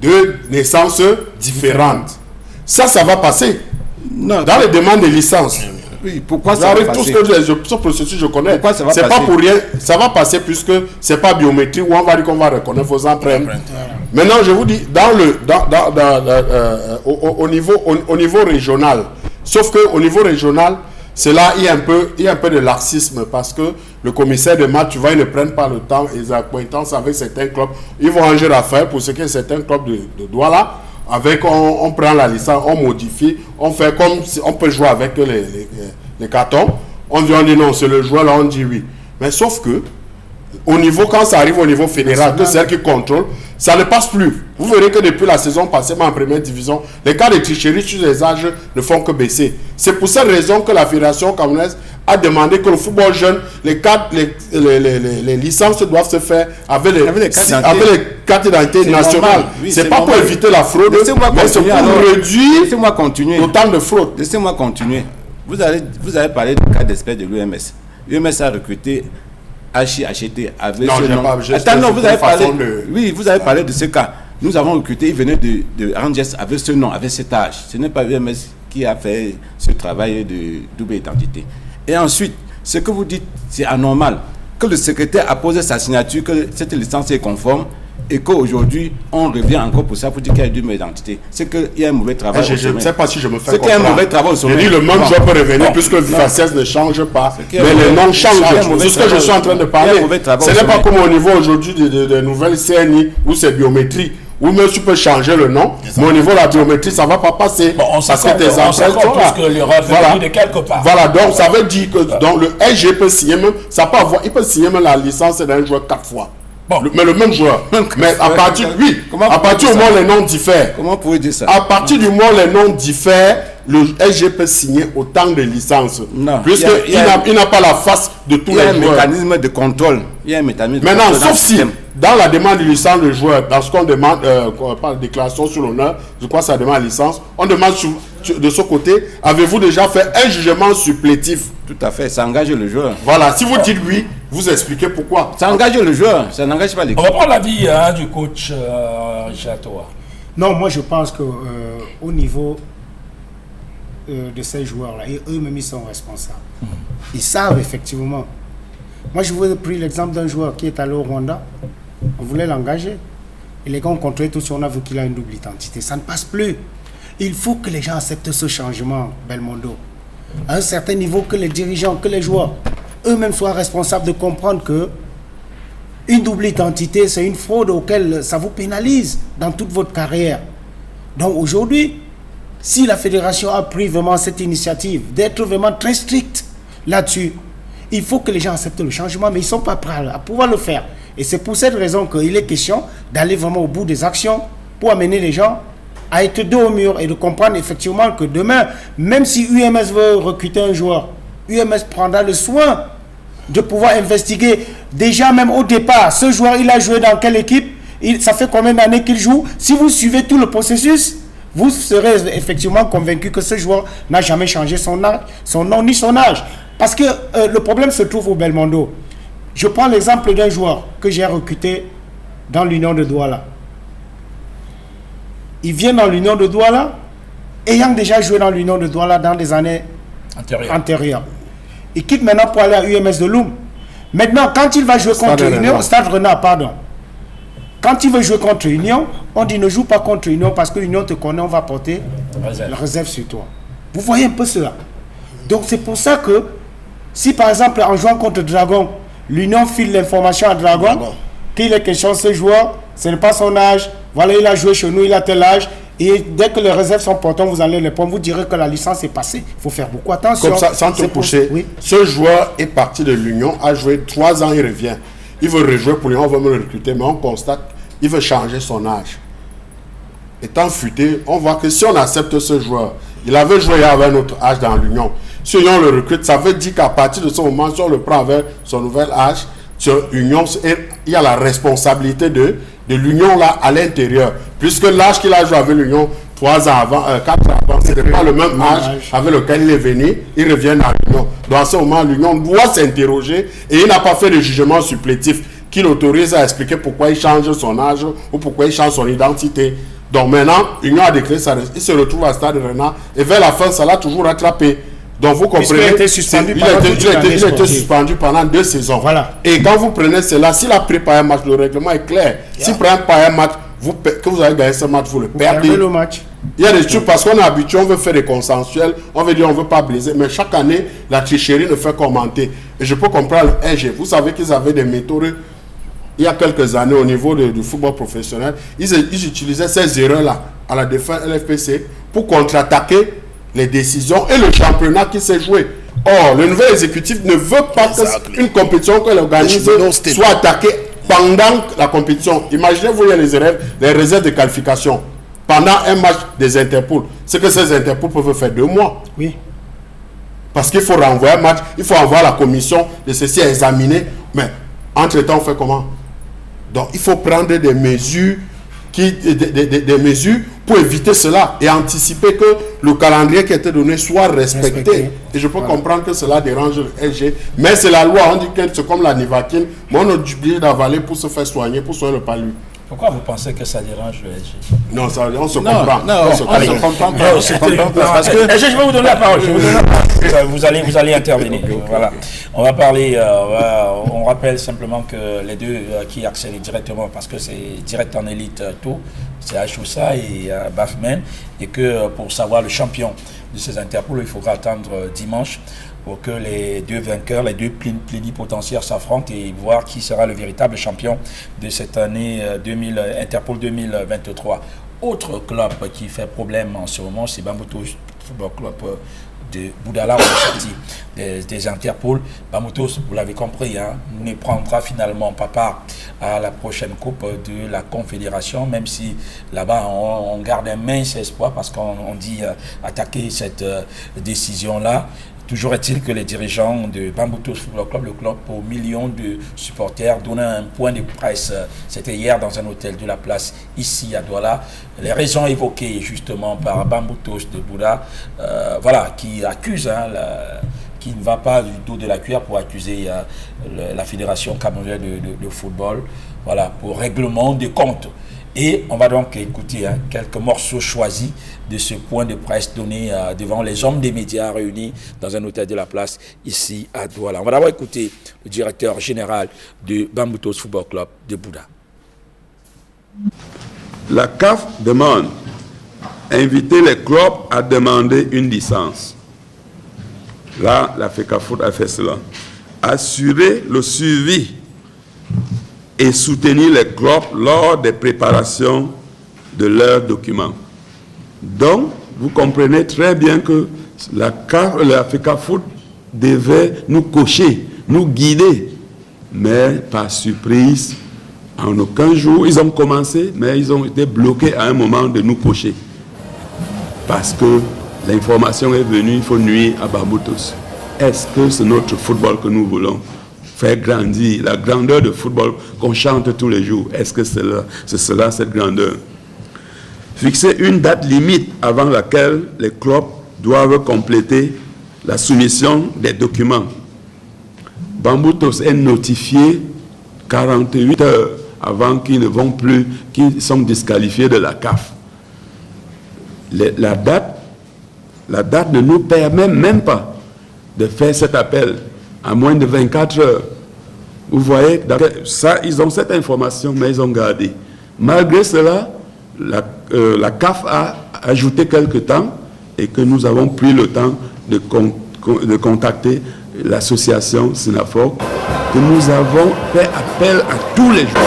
deux naissances différentes. Ça va passer. Non. Dans les demandes de licence. Oui, pourquoi ça va passer? Ce processus, je connais. Pourquoi ça va passer? C'est pas pour rien. Ça va passer puisque c'est pas biométrique où on va dire qu'on va reconnaître vos empreintes. Maintenant, je vous dis, au niveau régional, sauf qu'au niveau régional, c'est là il y a un peu de laxisme parce que le commissaire de match, tu vois, ils ne prennent pas le temps, ils ont acquaintance avec certains clubs. Ils vont ranger l'affaire pour ce qui est certains clubs de Douala. Avec, on prend la licence, on modifie, on fait comme si on peut jouer avec les cartons. On dit non, c'est le joueur là, on dit oui. Mais sauf que, au niveau, quand ça arrive au niveau fédéral, que c'est elle qui contrôle, ça ne passe plus. Vous verrez que depuis la saison passée, en première division, les cas de tricherie sur les âges ne font que baisser. C'est pour cette raison que la fédération camerounaise a demandé que le football jeune, les licences doivent se faire avec les cartes d'identité nationales. Oui, c'est pas normal. Pour éviter la fraude, mais c'est pour réduire le temps de fraude. Laissez-moi continuer. Vous avez parlé du cas d'espèce de l'UMS. L'UMS a recruté HIHT avec ce nom. Attends, vous avez parlé. Oui, vous avez parlé de ce cas. Nous avons recruté, il venait de Rangers avec ce nom, avec cet âge. Ce n'est pas l'UMS qui a fait ce travail de double identité. Et ensuite, ce que vous dites, c'est anormal. Que le secrétaire a posé sa signature, que cette licence est conforme, et qu'aujourd'hui, on revient encore pour ça, pour dire qu'il y a une double identité. C'est qu'il y a un mauvais travail. Je ne sais pas si je me fais comprendre. C'est qu'il y a un mauvais travail au sommet. Je dis le même joueur peut revenir puisque le faciès ne change pas. Mais les noms changent. C'est ce que je suis en train de parler. Ce n'est pas comme au niveau aujourd'hui de nouvelles CNI où c'est biométrie. Ou même tu peux changer le nom, mais au niveau de la biométrie, ça ne va pas passer. Bon, on parce que tes empreintes sont là. Que l'erreur de quelque part. Voilà, donc ça veut dire que donc, le SG peut signer même, ça peut avoir, il peut signer même la licence d'un joueur 4 fois. Bon. Mais le même joueur. Mais à partir, à partir du moment où les noms diffèrent. Comment vous pouvez dire ça? À partir du moment où les noms diffèrent, le SG peut signer autant de licences. Non. Puisqu'il n'a pas la face de tous les joueurs. Il y a un mécanisme de contrôle. Il y a un mécanisme de contrôle. Maintenant, sauf si, dans la demande de licence de joueur, dans ce qu'on demande, on parle de déclaration sur l'honneur, je crois que ça demande licence, on demande de ce côté, avez-vous déjà fait un jugement supplétif? Tout à fait, ça engage le joueur. Voilà, si vous dites oui, vous expliquez pourquoi. Ça engage le joueur, ça n'engage pas l'équipe. On va prendre l'avis du coach Richard Toa. Non, moi je pense qu'au niveau de ces joueurs-là, et eux-mêmes ils sont responsables. Ils savent effectivement. Moi je vous ai pris l'exemple d'un joueur qui est allé au Rwanda, on voulait l'engager. Et les gars ont contrôlé tout ça, on a vu qu'il a une double identité. Ça ne passe plus. Il faut que les gens acceptent ce changement, Belmondo. À un certain niveau, que les dirigeants, que les joueurs, eux-mêmes soient responsables de comprendre que une double identité, c'est une fraude auquel ça vous pénalise dans toute votre carrière. Donc aujourd'hui, si la fédération a pris vraiment cette initiative d'être vraiment très stricte là-dessus, il faut que les gens acceptent le changement, mais ils ne sont pas prêts à pouvoir le faire. Et c'est pour cette raison qu'il est question d'aller vraiment au bout des actions pour amener les gens à être dos au mur et de comprendre effectivement que demain, même si UMS veut recruter un joueur, UMS prendra le soin de pouvoir investiguer déjà même au départ, ce joueur il a joué dans quelle équipe, ça fait combien d'années qu'il joue. Si vous suivez tout le processus, vous serez effectivement convaincu que ce joueur n'a jamais changé son nom ni son âge. Parce que le problème se trouve au Belmondo. Je prends l'exemple d'un joueur que j'ai recruté dans l'Union de Douala. Il vient dans l'Union de Douala, ayant déjà joué dans l'Union de Douala dans des années antérieures. Il quitte maintenant pour aller à UMS de Loum. Maintenant, quand il va jouer contre Union, Stade Renard, pardon. Quand il veut jouer contre Union, on dit ne joue pas contre Union parce que Union te connaît, on va porter la réserve sur toi. Vous voyez un peu cela. Donc c'est pour ça que si par exemple en jouant contre Dragon, l'Union file l'information à Dragon qu'il est question de ce joueur, ce n'est pas son âge, voilà, il a joué chez nous, il a tel âge. Et dès que les réserves sont portants, vous allez les prendre. Vous direz que la licence est passée. Il faut faire beaucoup attention. Comme ça, sans te coucher, oui. Ce joueur est parti de l'Union, a joué 3 ans, il revient. Il veut rejouer pour l'Union, on veut me le recruter, mais on constate qu'il veut changer son âge. Étant futé, on voit que si on accepte ce joueur, il avait joué avec notre âge dans l'Union. Si on le recrute, ça veut dire qu'à partir de ce moment, si on le prend avec son nouvel âge, sur l'Union, il y a la responsabilité de l'Union là à l'intérieur. Puisque l'âge qu'il a joué avec l'Union 3 ans avant, 4 ans avant, ce n'est pas le même âge avec lequel il est venu, il revient à l'Union. Donc à ce moment, l'Union doit s'interroger et il n'a pas fait de jugement supplétif qui l'autorise à expliquer pourquoi il change son âge ou pourquoi il change son identité. Donc maintenant, l'Union a déclaré ça, il se retrouve à Stade Rennais et vers la fin, ça l'a toujours rattrapé. Donc vous comprenez, il était suspendu pendant 2 saisons. Voilà. Et quand vous prenez cela, s'il a pris par un match, le règlement est clair. S'il prend par un match, que vous avez gagné ce match, vous le perdez. Le match. Il y a des trucs parce qu'on est habitué, on veut faire des consensuels, on veut dire on ne veut pas blesser, mais chaque année, la tricherie ne fait qu'augmenter. Et je peux comprendre le RG. Vous savez qu'ils avaient des méthodes, il y a quelques années au niveau du football professionnel, ils utilisaient ces erreurs-là à la défense LFPC pour contre-attaquer les décisions et le championnat qui s'est joué. Or, le nouvel exécutif ne veut pas qu'une compétition qu'elle organise soit attaquée pendant la compétition. Imaginez-vous, il y a les réserves de qualification pendant un match des Interpol. C'est que ces Interpol peuvent faire 2 mois. Oui. Parce qu'il faut renvoyer un match, il faut envoyer la commission de ceci à examiner. Mais entre-temps, on fait comment? Donc, il faut prendre des mesures des mesures pour éviter cela et anticiper que le calendrier qui a été donné soit respecté. Et je peux comprendre que cela dérange le LG, mais c'est la loi. On dit que c'est comme la Nivaquine, mais on est obligé d'avaler pour se faire soigner, pour soigner le palu. Pourquoi vous pensez que ça dérange le LG? Non, ça, on se comprend. On se comprend. Je vais vous donner la parole. Vous allez intervenir. Voilà. On va parler. On rappelle simplement que les deux qui accèdent directement, parce que c'est direct en élite tout, c'est Achoussa et Bafmen, et que pour savoir le champion de ces interpôles, il faudra attendre dimanche pour que les deux vainqueurs, les deux plénipotentiaires s'affrontent et voir qui sera le véritable champion de cette année Interpol 2023. Autre club qui fait problème en ce moment, c'est Bambutos Football Club de Boudala, on est sorti des Interpol. Bambutos, vous l'avez compris, ne prendra finalement pas part à la prochaine coupe de la Confédération, même si là-bas on garde un mince espoir parce qu'on dit attaquer cette décision-là. Toujours est-il que les dirigeants de Bambutos Football Club, le club aux millions de supporters, donnaient un point de presse, c'était hier dans un hôtel de la place, ici à Douala. Les raisons évoquées justement par Bambutos de Bouddha, voilà, qui accuse, qui ne va pas du dos de la cuillère pour accuser la Fédération camerounaise de football, voilà, pour règlement des comptes. Et on va donc écouter quelques morceaux choisis de ce point de presse donné devant les hommes des médias réunis dans un hôtel de la place ici à Douala. On va d'abord écouter le directeur général de Bambutos Football Club de Bouddha. La CAF demande inviter les clubs à demander une licence. Là, la FECAFOOT a fait cela. Assurer le suivi et soutenir les clubs lors des préparations de leurs documents. Donc, vous comprenez très bien que la FECAFOOT devait nous coacher, nous guider. Mais par surprise, en aucun jour, ils ont commencé, mais ils ont été bloqués à un moment de nous coacher. Parce que l'information est venue, il faut nuire à Bambutos. Est-ce que c'est notre football que nous voulons faire grandir, la grandeur de football qu'on chante tous les jours? Est-ce que c'est cela, cette grandeur? Fixer une date limite avant laquelle les clubs doivent compléter la soumission des documents. Bambutos est notifié 48 heures avant qu'ils ne vont plus, qu'ils sont disqualifiés de la CAF. La date ne nous permet même pas de faire cet appel à moins de 24 heures. Vous voyez, ça, ils ont cette information, mais ils ont gardé. Malgré cela, la CAF a ajouté quelques temps et que nous avons pris le temps de contacter l'association SINAFOC, que nous avons fait appel à tous les jours.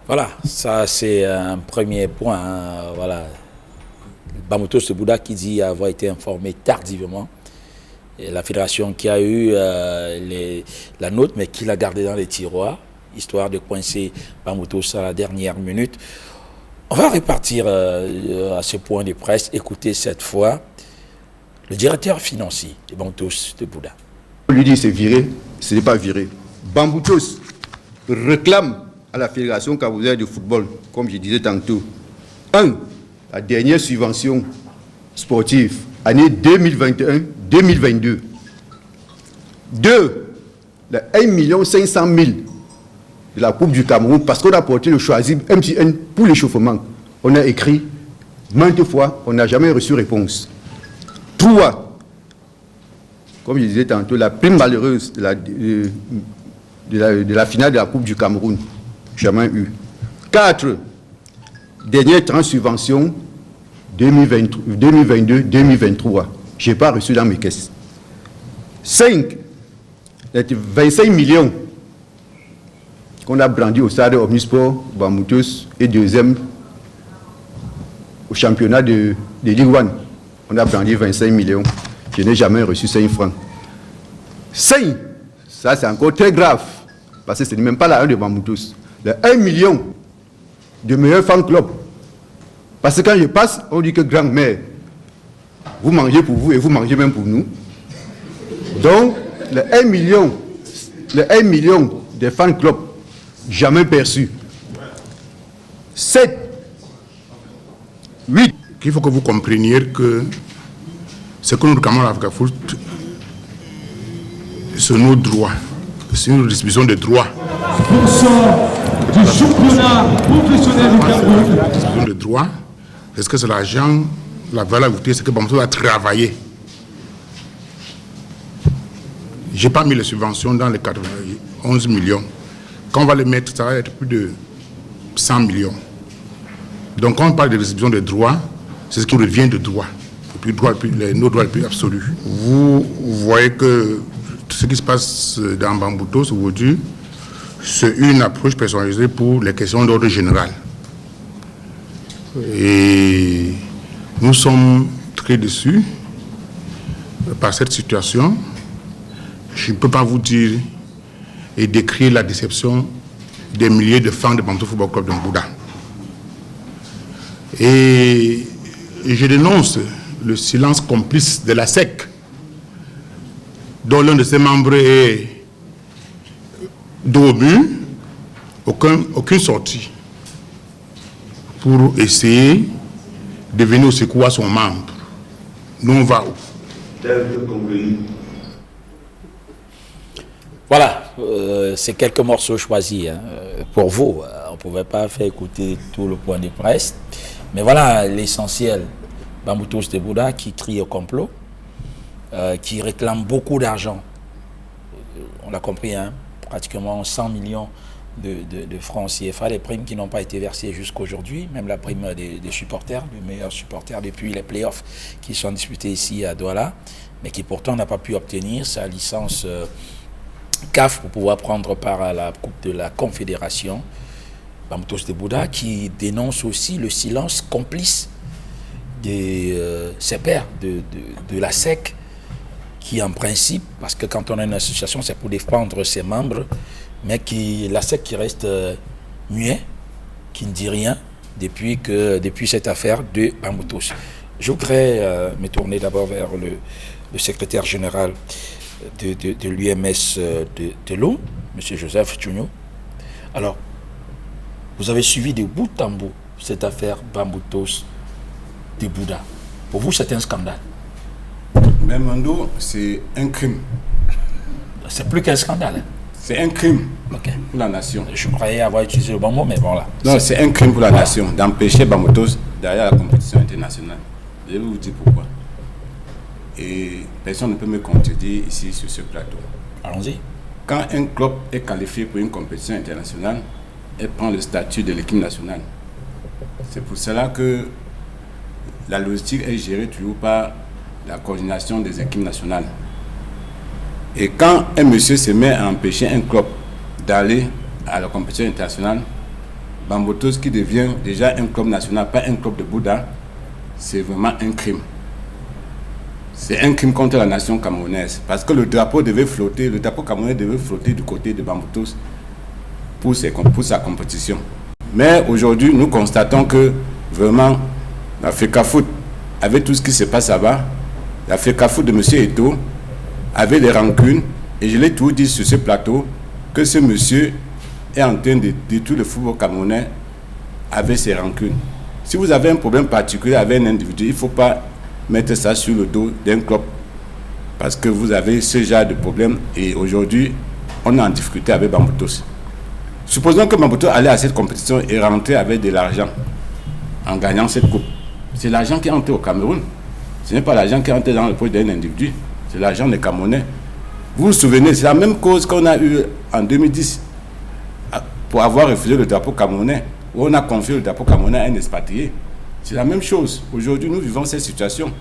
Voilà, ça c'est un premier point. Hein, voilà. Bamoutos Tebouda qui dit avoir été informé tardivement. Et la fédération qui a eu la note, mais qui l'a gardée dans les tiroirs, histoire de coincer Bamoutos à la dernière minute. On va repartir à ce point de presse, écouter cette fois le directeur financier de Bamoutos Tebouda. On lui dit c'est viré, ce n'est pas viré. Bamoutos réclame à la fédération camerounaise de football, comme je disais tantôt, 1. La dernière subvention sportive, année 2021-2022. 2. Le 1 500 000 de la Coupe du Cameroun, parce qu'on a porté le choisi MTN pour l'échauffement. On a écrit maintes fois, on n'a jamais reçu réponse. 3. Comme je disais tantôt, la prime malheureuse de la finale de la Coupe du Cameroun. Jamais eu. 4. Dernière tranche subvention 2022-2023. Je n'ai pas reçu dans mes caisses. 5. Les 25 millions qu'on a brandi au stade Omnisport, Bamoutos, et deuxième au championnat de Ligue 1. On a brandi 25 millions. Je n'ai jamais reçu 5 francs. 5. Ça, c'est encore très grave. Parce que ce n'est même pas l'argent de Bamoutos. Le 1 million de meilleurs fan club. Parce que quand je passe, on dit que grand-mère, vous mangez pour vous et vous mangez même pour nous. Donc, le 1 million des fan clubs, jamais perçus. 7. 8. Il faut que vous compreniez que ce que nous réclamons à l'Africa Foot, c'est nos droits. C'est une distribution de droits. Du championnat professionnel du Cameroun. La distribution de droits, est-ce que c'est l'argent, la valeur ajoutée, c'est que Bamoutos a travaillé. Je n'ai pas mis les subventions dans les 91 millions. Quand on va les mettre, ça va être plus de 100 millions. Donc quand on parle de distribution de droits, c'est ce qui revient de droits. Et puis nos droits les plus absolus. Vous voyez que ce qui se passe dans Bamoutos aujourd'hui, c'est une approche personnalisée pour les questions d'ordre général. Et nous sommes très déçus par cette situation. Je ne peux pas vous dire et décrire la déception des milliers de fans de Bamoutos Football Club de Mbouda. Et je dénonce le silence complice de la SEC, dont l'un de ses membres est dos au mur, aucune sortie pour essayer de venir au secours à son membre. Nous, on va où? Voilà, c'est quelques morceaux choisis hein, pour vous. On ne pouvait pas faire écouter tout le point de presse. Mais voilà l'essentiel. Bamoutos Tebouda qui crie au complot, qui réclame beaucoup d'argent. On l'a compris, hein, pratiquement 100 millions de francs CFA, les primes qui n'ont pas été versées jusqu'à aujourd'hui, même la prime des supporters, des meilleurs supporters depuis les playoffs qui sont disputés ici à Douala, mais qui pourtant n'a pas pu obtenir sa licence CAF pour pouvoir prendre part à la Coupe de la Confédération. Bamoutos Tebouda qui dénonce aussi le silence complice de ses pairs de la SEC, qui en principe, parce que quand on a une association, c'est pour défendre ses membres, mais la SEC qui reste muet, qui ne dit rien depuis cette affaire de Bamoutos. Je voudrais me tourner d'abord vers le secrétaire général de l'UMS de l'eau, M. Joseph Tchounio. Alors, vous avez suivi de bout en bout cette affaire Bamoutos Tebouda. Pour vous, c'est un scandale. Mais Mando, c'est un crime. C'est plus qu'un scandale. Hein. C'est un crime pour la nation. Je croyais avoir utilisé le bon mot, mais bon là. Non, c'est un crime pour la nation d'empêcher Bamoutos d'aller à la compétition internationale. Je vais vous dire pourquoi. Et personne ne peut me contredire ici sur ce plateau. Allons-y. Quand un club est qualifié pour une compétition internationale, elle prend le statut de l'équipe nationale. C'est pour cela que la logistique est gérée toujours par la coordination des équipes nationales. Et quand un monsieur se met à empêcher un club d'aller à la compétition internationale, Bambutos qui devient déjà un club national, pas un club de Bouddha, c'est vraiment un crime. C'est un crime contre la nation camerounaise. Parce que le drapeau camerounais devait flotter du côté de Bambutos pour sa compétition. Mais aujourd'hui, nous constatons que vraiment, la FECAFOOT, avec tout ce qui se passe là-bas, la FECAFOOT de M. Eto'o avait des rancunes, et je l'ai tout dit sur ce plateau, que ce monsieur est en train de détruire le football camerounais avec ses rancunes. Si vous avez un problème particulier avec un individu, il ne faut pas mettre ça sur le dos d'un club, parce que vous avez ce genre de problème, et aujourd'hui, on est en difficulté avec Bambutos. Supposons que Bambutos allait à cette compétition et rentrer avec de l'argent en gagnant cette coupe. C'est l'argent qui est entré au Cameroun. Ce n'est pas l'argent qui est entré dans le poche d'un individu. C'est l'argent des Camerounais. Vous vous souvenez, c'est la même cause qu'on a eue en 2010 pour avoir refusé le drapeau camerounais, où on a confié le drapeau camerounais à un expatrié. C'est la même chose. Aujourd'hui, nous vivons cette situation.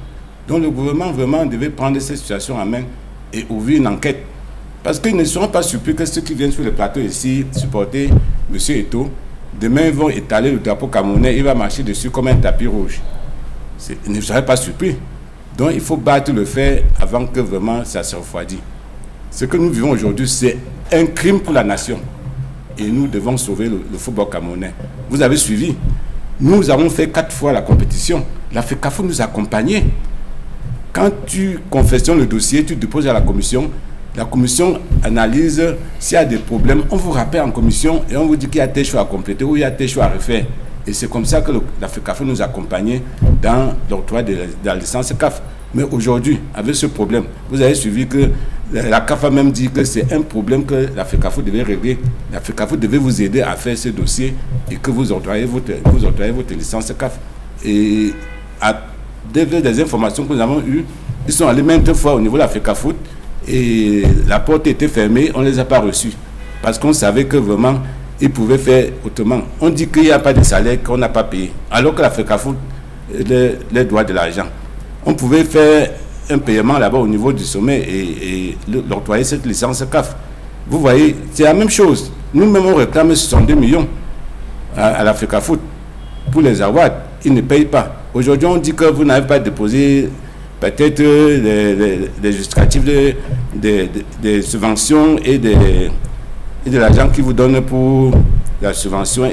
Donc le gouvernement vraiment devait prendre cette situation en main et ouvrir une enquête. Parce qu'ils ne seront pas surpris que ceux qui viennent sur le plateau ici supporter M. Eto'o, demain ils vont étaler le drapeau camerounais, il va marcher dessus comme un tapis rouge. Ils ne seraient pas surpris. Donc il faut battre le fer avant que vraiment ça se refroidisse. Ce que nous vivons aujourd'hui, c'est un crime pour la nation. Et nous devons sauver le football camerounais. Vous avez suivi. Nous avons fait 4 fois la compétition. La FECAFOOT nous accompagnait. Quand tu confessionnes le dossier, tu déposes à la commission analyse s'il y a des problèmes. On vous rappelle en commission et on vous dit qu'il y a tes choix à compléter ou il y a tes choix à refaire. Et c'est comme ça que la FECAFOOT nous accompagnait dans l'octroi de la licence CAF. Mais aujourd'hui, avec ce problème, vous avez suivi que la CAF a même dit que c'est un problème que la FECAFOOT devait régler. La FECAFOOT devait vous aider à faire ce dossier et que vous octroyez votre licence CAF. Et à des informations que nous avons eues, ils sont allés maintes fois au niveau de la FECAFOOT et la porte était fermée, on ne les a pas reçus. Parce qu'on savait que vraiment, ils pouvaient faire autrement. On dit qu'il n'y a pas de salaire qu'on n'a pas payé. Alors que la FECAFOOT les doit de l'argent. On pouvait faire un paiement là-bas au niveau du sommet et l'octroyer cette licence CAF. Vous voyez, c'est la même chose. Nous-mêmes, on réclame 62 millions à la FECAFOOT pour les awards. Ils ne payent pas. Aujourd'hui, on dit que vous n'avez pas déposé peut-être des justificatifs des subventions et de l'argent qui vous donne pour la subvention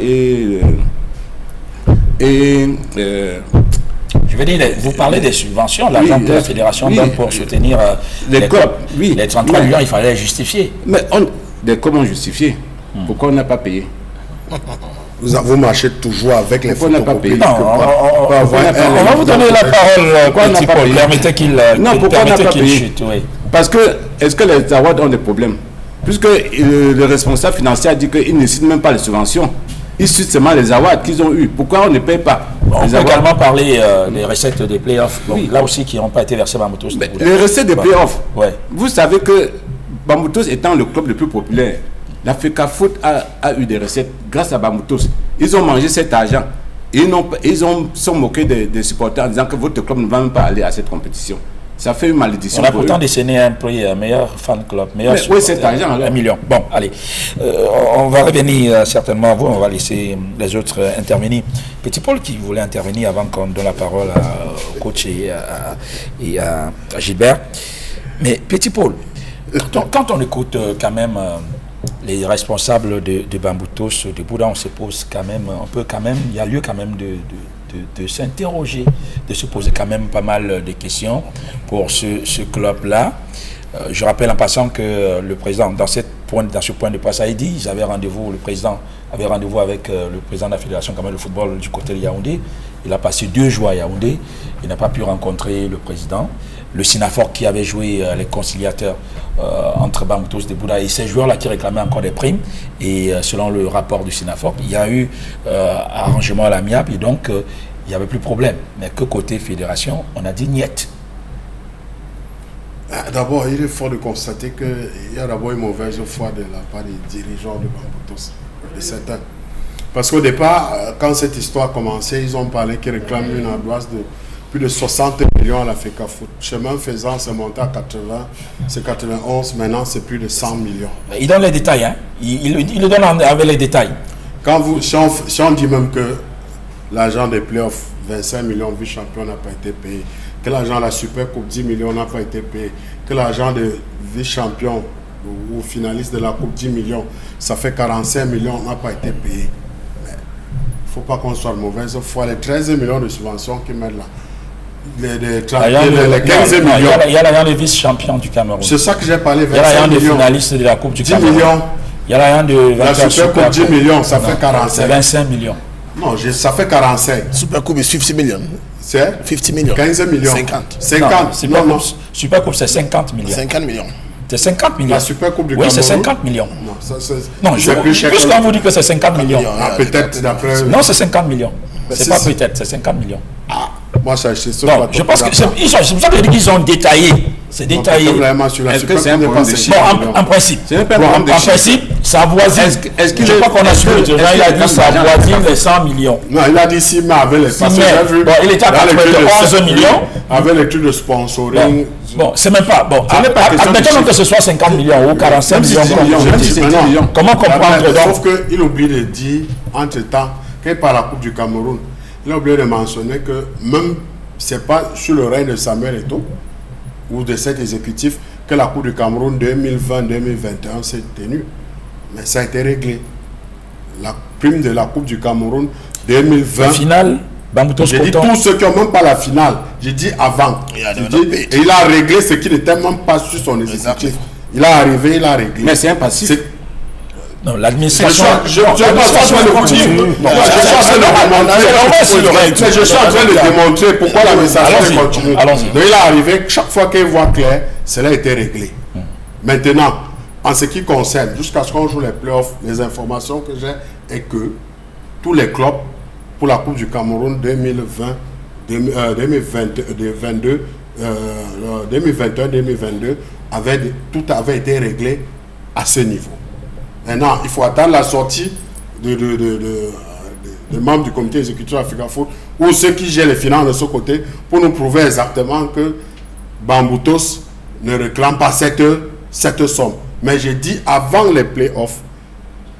je veux dire, vous parlez des subventions, l'argent que la fédération donne pour soutenir les clubs. Oui, les 33 millions, il fallait justifier. Mais comment justifier? Pourquoi on n'a pas payé? Vous marchez toujours avec les photocopies. On va vous donner la parole, petit Paul. Permettez qu'il chute. Parce que, est-ce que les awards ont des problèmes? Puisque le responsable financier a dit qu'il ne cite même pas les subventions. Il cite seulement les awards qu'ils ont eus. Pourquoi on ne paye pas? On peut également parler des recettes des playoffs. Oui. Là aussi, qui n'ont pas été versées par Bambutos. Les recettes des playoffs. Ouais. Vous savez que Bambutos étant le club le plus populaire, la FECAFOOT a eu des recettes grâce à Bambutos. Ils ont mangé cet argent. Ils sont moqués des supporters en disant que votre club ne va même pas aller à cette compétition. Ça fait une malédiction. On a pourtant décerné un prix meilleur fan club, meilleur oui, cet argent. 1 million. Bon, allez. On va revenir certainement à vous. On va laisser les autres intervenir. Petit Paul qui voulait intervenir avant qu'on donne la parole au coach et à Gilbert. Mais Petit Paul, quand on écoute quand même les responsables de Bambutos, de Bouddha, on se pose quand même, il y a lieu quand même de s'interroger, de se poser quand même pas mal de questions pour ce club-là. Je rappelle en passant que le président, dans ce point de presse, a dit, le président avait rendez-vous avec le président de la Fédération camerounaise de football du côté de Yaoundé. Il a passé 2 jours à Yaoundé. Il n'a pas pu rencontrer le président. Le Sinafor qui avait joué les conciliateurs entre Bambutos de Bouddha et ces joueurs-là qui réclamaient encore des primes. Et selon le rapport du Sinafor, il y a eu arrangement à l'amiable et donc il n'y avait plus de problème. Mais que côté fédération, on a dit niet. D'abord, il est fort de constater qu'il y a d'abord une mauvaise foi de la part des dirigeants de Bambutos, de certains. Parce qu'au départ, quand cette histoire a commencé, ils ont parlé qu'ils réclament une ardoise de plus de 60 millions à la FECAFOOT. Chemin faisant, c'est monté à 80, c'est 91, maintenant c'est plus de 100 millions. Il donne les détails, hein. Il le donne avec les détails. Si on dit même que l'argent des playoffs, 25 millions vice-champion n'a pas été payé, que l'argent de la Super Coupe, 10 millions n'a pas été payé, que l'argent de vice-champion ou finaliste de la Coupe, 10 millions, ça fait 45 millions, n'a pas été payé. Mais il ne faut pas qu'on soit mauvaise foi. Les 13 millions de subventions qu'ils mettent là, les 15 millions. Il y a l'argent de vice-champion du Cameroun. C'est ça que j'ai parlé, 25 millions. Il y a l'argent de millions. finaliste de la Coupe du 10 Cameroun. millions. Il y a l'argent de la Super Coupe, 10 millions, ça fait 45. C'est 25 millions. Non, ça fait 45. Super Coupe est 50 millions. C'est 50 millions. 15 millions. 50. 50. Non, Super Coupe, c'est 50 millions. 50 millions. C'est 50 millions. La Super Coupe du Cameroun. Cameroun. Oui, c'est 50 millions. Non, non, puisqu'on vous dit que c'est 50 millions. Peut-être d'après. Non, c'est 50 millions. C'est pas peut-être, c'est 50 millions. Ah, moi, ça, c'est ça. Non, je pense que c'est pour ça que je dis qu'ils ont détaillé. C'est détaillé. Est-ce que c'est un problème de chiffre? En principe. En principe, ça avoisine. Est-ce que je crois qu'on a su le terrain, il a dit ça avoisine les 100 millions. Non, il a dit 6 mais avec les. Bon, il était à 91 millions. Avec les trucs de sponsoring. Bon, c'est même pas. Bon, admettons que ce soit 50 millions ou 45 millions. Comment comprendre donc? Sauf qu'il oublie de dire, entre-temps, quand il parle de la Coupe du Cameroun, il a oublié de mentionner que même c'est pas sur le règne de Samuel Eto'o ou de cet exécutif que la Coupe du Cameroun 2020-2021 s'est tenue. Mais ça a été réglé. La prime de la Coupe du Cameroun 2020. La finale, j'ai dit tous ceux qui n'ont même pas la finale. J'ai dit avant. Et il a réglé ce qui n'était même pas sur son exécutif. Il a arrivé, il a réglé. Mais c'est un passif. Non, l'administration. Je suis en train de démontrer pourquoi l'administration continue. Donc il est arrivé, chaque fois qu'il voit clair, cela a été réglé. Maintenant, en ce qui concerne, jusqu'à ce qu'on joue les playoffs, les informations que j'ai est que tous les clubs pour la Coupe du Cameroun 2021-2022, tout avait été réglé à ce niveau. Maintenant, il faut attendre la sortie de membres du comité exécutif Africa Foot ou ceux qui gèrent les finances de ce côté pour nous prouver exactement que Bamboutos ne réclame pas cette somme. Mais j'ai dit avant les playoffs,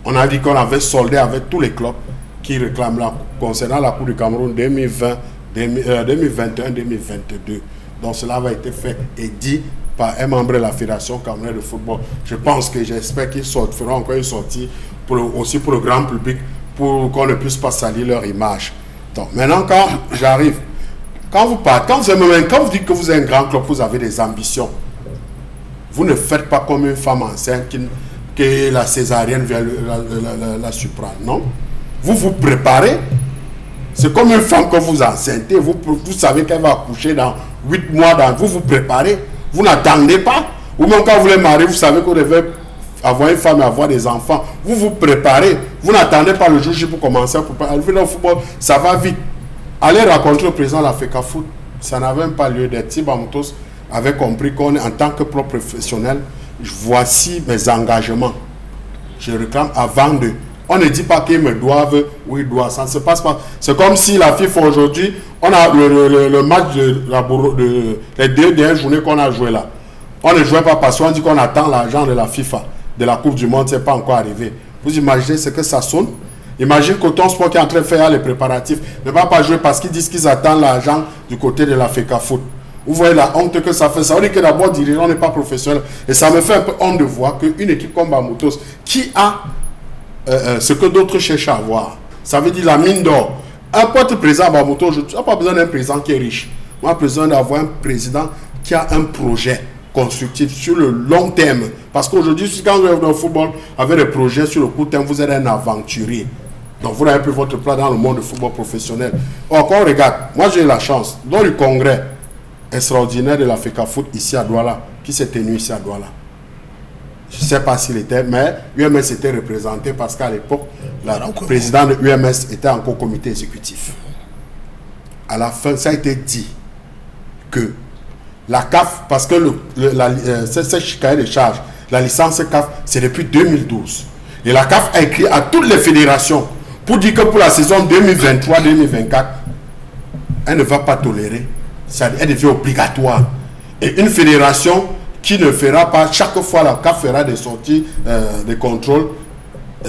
on a dit qu'on avait soldé avec tous les clubs qui réclament concernant la Coupe du Cameroun 2021-2022. Donc cela avait été fait et dit par un membre de la Fédération camerounaise de football. Je pense que j'espère qu'ils feront encore une sortie aussi pour le grand public pour qu'on ne puisse pas salir leur image. Donc maintenant quand j'arrive, quand vous dites que vous êtes un grand club, vous avez des ambitions. Vous ne faites pas comme une femme enceinte que la césarienne vient la surprendre. Non. Vous vous préparez. C'est comme une femme que vous enceintez. Vous savez qu'elle va accoucher dans 8 mois. Vous vous préparez. Vous n'attendez pas. Ou même quand vous voulez marier, vous savez qu'on devait avoir une femme et avoir des enfants. Vous vous préparez. Vous n'attendez pas le jour J pour commencer. Au football, ça va vite. Allez rencontrer le président de la FECA Foot. Ça n'avait même pas lieu d'être. Si Bamboutos avait compris qu'on est en tant que propre professionnel, voici mes engagements. Je réclame avant de... On ne dit pas qu'ils me doivent ou ils doivent. Ça ne se passe pas. C'est comme si la FIFA aujourd'hui, on a le match les 2 dernières journées qu'on a joué là. On ne jouait pas parce qu'on dit qu'on attend l'argent de la FIFA, de la Coupe du Monde, ce n'est pas encore arrivé. Vous imaginez ce que ça sonne? Imagine Coton Sport qui est en train de faire les préparatifs ne va pas jouer parce qu'ils disent qu'ils attendent l'argent du côté de la FECA Foot. Vous voyez la honte que ça fait. Ça veut dire que d'abord, dirigeant n'est pas professionnel. Et ça me fait un peu honte de voir qu'une équipe comme Bamboutos, qui a ce que d'autres cherchent à avoir, ça veut dire la mine d'or. Un pote président à Bamboutos, je n'ai pas besoin d'un président qui est riche. Moi, j'ai besoin d'avoir un président qui a un projet constructif sur le long terme. Parce qu'aujourd'hui, quand vous êtes dans le football, avec des projets sur le court terme, vous êtes un aventurier. Donc, vous n'avez plus votre place dans le monde du football professionnel. Or, quand on regarde, moi j'ai eu la chance, dans le congrès extraordinaire de la FECA Foot ici à Douala, qui s'est tenu ici à Douala. Je ne sais pas s'il était, mais UMS était représenté parce qu'à l'époque, le président de UMS était encore au comité exécutif. À la fin, ça a été dit que la CAF, parce que ce cahier de charge, la licence CAF, c'est depuis 2012. Et la CAF a écrit à toutes les fédérations pour dire que pour la saison 2023-2024, elle ne va pas tolérer. Elle devient obligatoire. Et une fédération qui ne fera pas, chaque fois la CAF fera des sorties de contrôle,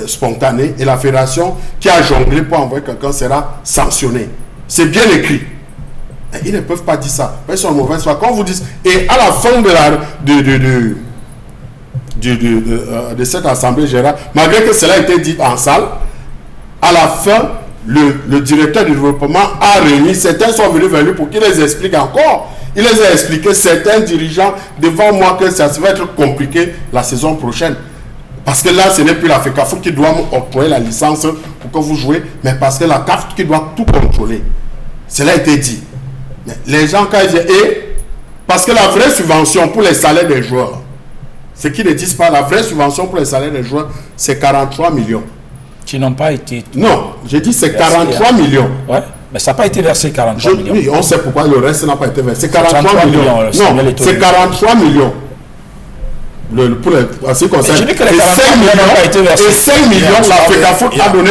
spontanée et la fédération qui a jonglé pour envoyer quelqu'un sera sanctionnée. C'est bien écrit. Et ils ne peuvent pas dire ça. Ils sont mauvais. Quand vous dites, et à la fin de cette assemblée générale, malgré que cela a été dit en salle, à la fin, le directeur du développement a réuni, certains sont venus vers lui pour qu'il les explique encore. Il les a expliqué, certains dirigeants, devant moi, que ça va être compliqué la saison prochaine. Parce que là, ce n'est plus la FECAFOOT qui doit octroyer la licence pour que vous jouez, mais parce que la CAF qui doit tout contrôler. Cela a été dit. Mais les gens, quand ils disent, parce que la vraie subvention pour les salaires des joueurs, ce qu'ils ne disent pas, la vraie subvention pour les salaires des joueurs, c'est 43 millions. Qui n'ont pas été... Non, j'ai dit c'est 43 millions. Ouais, mais ça n'a pas été versé 43 millions. Oui, on sait pourquoi le reste n'a pas été versé. C'est 43 millions. Non, c'est 43 millions. En ce qui concerne, je dis que les 45 millions n'ont pas été versés. Et 5 millions, la FECAFOOT a donné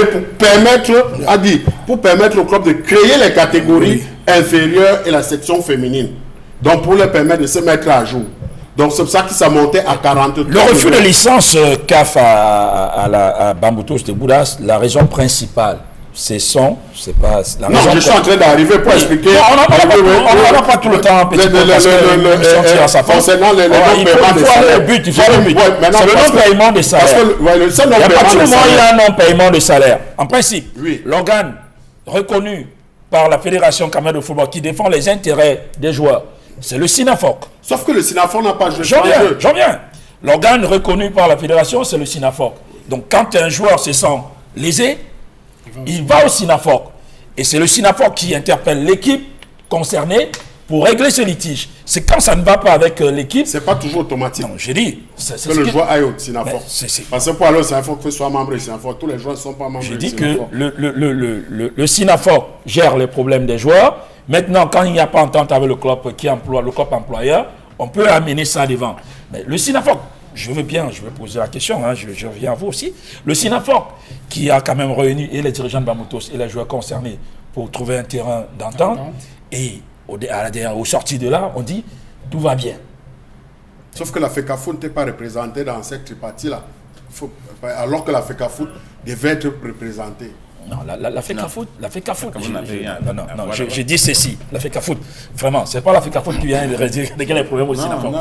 pour permettre au club de créer les catégories inférieures et la section féminine. Donc pour leur permettre de se mettre à jour. Donc c'est pour ça que ça montait à 43 Le refus de licence CAF à Bamboutos de Boudas, la raison principale, c'est pas la raison. Non, je suis en train d'arriver pour expliquer. On n'a pas tout le temps, petit peu, parce que concernant les non-paiements des salaires. Il faut aller au but. C'est le non-paiement des salaires. Il n'y a pas tout le monde, il y a un non-paiement de salaire. En principe, l'organe reconnu par la Fédération camerounaise de football qui défend les intérêts des joueurs, c'est le SINAFOC. Sauf que le SINAFOC n'a pas joué. J'en viens. L'organe reconnu par la fédération, c'est le SINAFOC. Donc quand un joueur se sent lésé, il va au SINAFOC. Et c'est le SINAFOC qui interpelle l'équipe concernée pour régler ce litige. C'est quand ça ne va pas avec l'équipe. C'est pas toujours automatique. Non, j'ai dit. Que le joueur aille au SINAFOC. Parce que pour aller au SINAFOC, il faut soit membre du SINAFOC. Tous les joueurs ne sont pas membres du SINAFOC. J'ai dit que le SINAFOC gère les problèmes des joueurs. Maintenant, quand il n'y a pas entente avec le club employeur, on peut amener ça devant. Mais le SINAFOC, je vais poser la question, je reviens à vous aussi. Le SINAFOC, qui a quand même réuni et les dirigeants de Bamboutos et les joueurs concernés pour trouver un terrain d'entente, et au sorti de là, on dit tout va bien. Sauf que la FECAFOOT n'était pas représentée dans cette tripartie-là. Alors que la FECAFOOT devait être représentée. Non, la FECAFOOT, je dis ceci, la FECAFOOT, vraiment, c'est pas la FECAFOOT qui vient régler les problèmes au SINAFOC.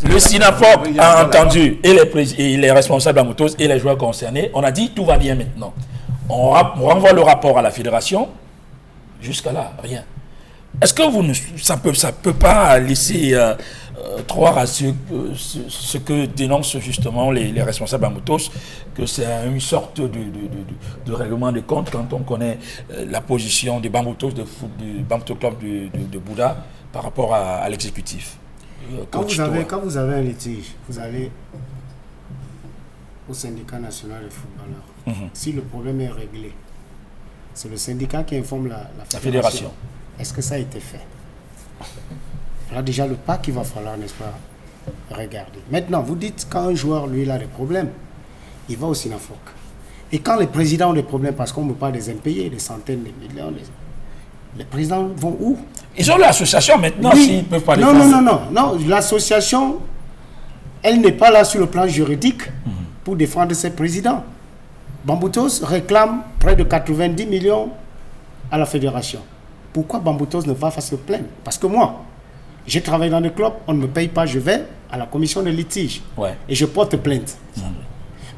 Le SINAFOC a entendu et les responsables de la motos et les joueurs concernés, on a dit tout va bien maintenant. On renvoie le rapport à la fédération, jusqu'à là, rien. Est-ce que ça peut pas laisser croire à ce que dénoncent justement les responsables à Motos, que c'est une sorte de règlement de compte quand on connaît la position des Bamboutos du Bamboutos Club de Bouddha par rapport à l'exécutif. Quand vous avez un litige, vous allez au syndicat national des footballeurs. Si le problème est réglé, c'est le syndicat qui informe la fédération. Est-ce que ça a été fait? Là déjà le pas qu'il va falloir, n'est-ce pas, regarder. Maintenant, vous dites quand un joueur, lui, il a des problèmes, il va au SINAFOC. Et quand les présidents ont des problèmes, parce qu'on ne peut pas les impayés, des centaines de millions, les présidents vont où? Ils ont l'association maintenant, s'ils ne peuvent pas les faire. Non, l'association, elle n'est pas là sur le plan juridique pour défendre ses présidents. Bamboutos réclame près de 90 millions à la fédération. Pourquoi Bamboutos ne va pas se plaindre? Parce que moi, j'ai travaillé dans des clubs, on ne me paye pas, je vais à la commission de litige et je porte plainte.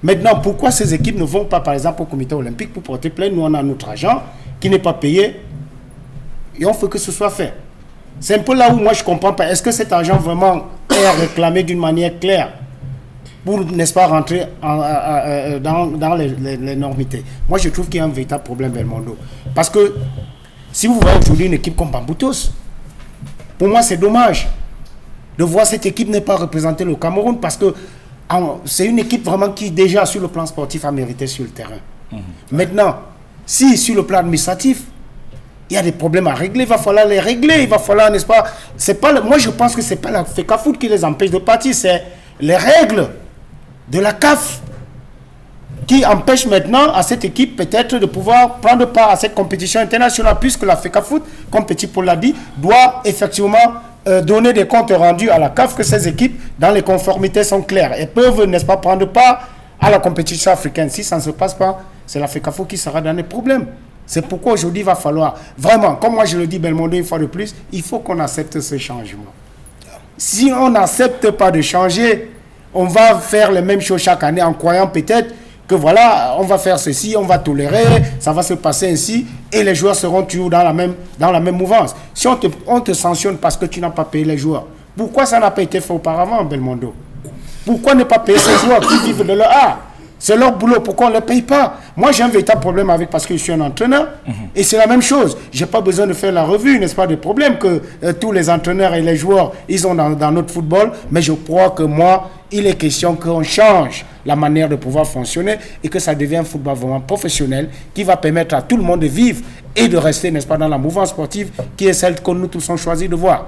Maintenant, pourquoi ces équipes ne vont pas, par exemple, au comité olympique pour porter plainte? Nous, on a notre agent qui n'est pas payé et on fait que ce soit fait. C'est un peu là où moi je ne comprends pas. Est-ce que cet argent vraiment est réclamé d'une manière claire pour, n'est-ce pas, rentrer dans les normités? Moi, je trouve qu'il y a un véritable problème, Belmondo. Parce que si vous voyez aujourd'hui une équipe comme Bamboutos, pour moi, c'est dommage de voir cette équipe n'est pas représenter le Cameroun parce que c'est une équipe vraiment qui, déjà, sur le plan sportif, a mérité sur le terrain. Maintenant, si sur le plan administratif, il y a des problèmes à régler, il va falloir les régler, il va falloir, n'est-ce pas, moi, je pense que ce n'est pas la FECAFOOT qui les empêche de partir, c'est les règles de la CAF qui empêchent maintenant à cette équipe peut-être de pouvoir prendre part à cette compétition internationale, puisque la FECAFOOT, comme Petit Paul l'a dit, doit effectivement donner des comptes rendus à la CAF que ces équipes, dans les conformités, sont claires et peuvent, n'est-ce pas, prendre part à la compétition africaine. Si ça ne se passe pas, c'est la FECAFO qui sera dans les problèmes. C'est pourquoi aujourd'hui, il va falloir, vraiment, comme moi je le dis, Belmondo, une fois de plus, il faut qu'on accepte ce changement. Si on n'accepte pas de changer, on va faire les mêmes choses chaque année en croyant peut-être que voilà, on va faire ceci, on va tolérer, ça va se passer ainsi, et les joueurs seront toujours dans la même mouvance. Si on te sanctionne parce que tu n'as pas payé les joueurs, pourquoi ça n'a pas été fait auparavant, Belmondo? Pourquoi ne pas payer ces joueurs qui vivent de leur art? C'est leur boulot, pourquoi on ne les paye pas? Moi, j'ai un véritable problème avec, parce que je suis un entraîneur, et c'est la même chose. Je n'ai pas besoin de faire la revue, n'est-ce pas, des problèmes que tous les entraîneurs et les joueurs, ils ont dans notre football, mais je crois que moi, il est question qu'on change la manière de pouvoir fonctionner et que ça devienne un football vraiment professionnel qui va permettre à tout le monde de vivre et de rester, n'est-ce pas, dans la mouvance sportive qui est celle que nous tous avons choisi de voir.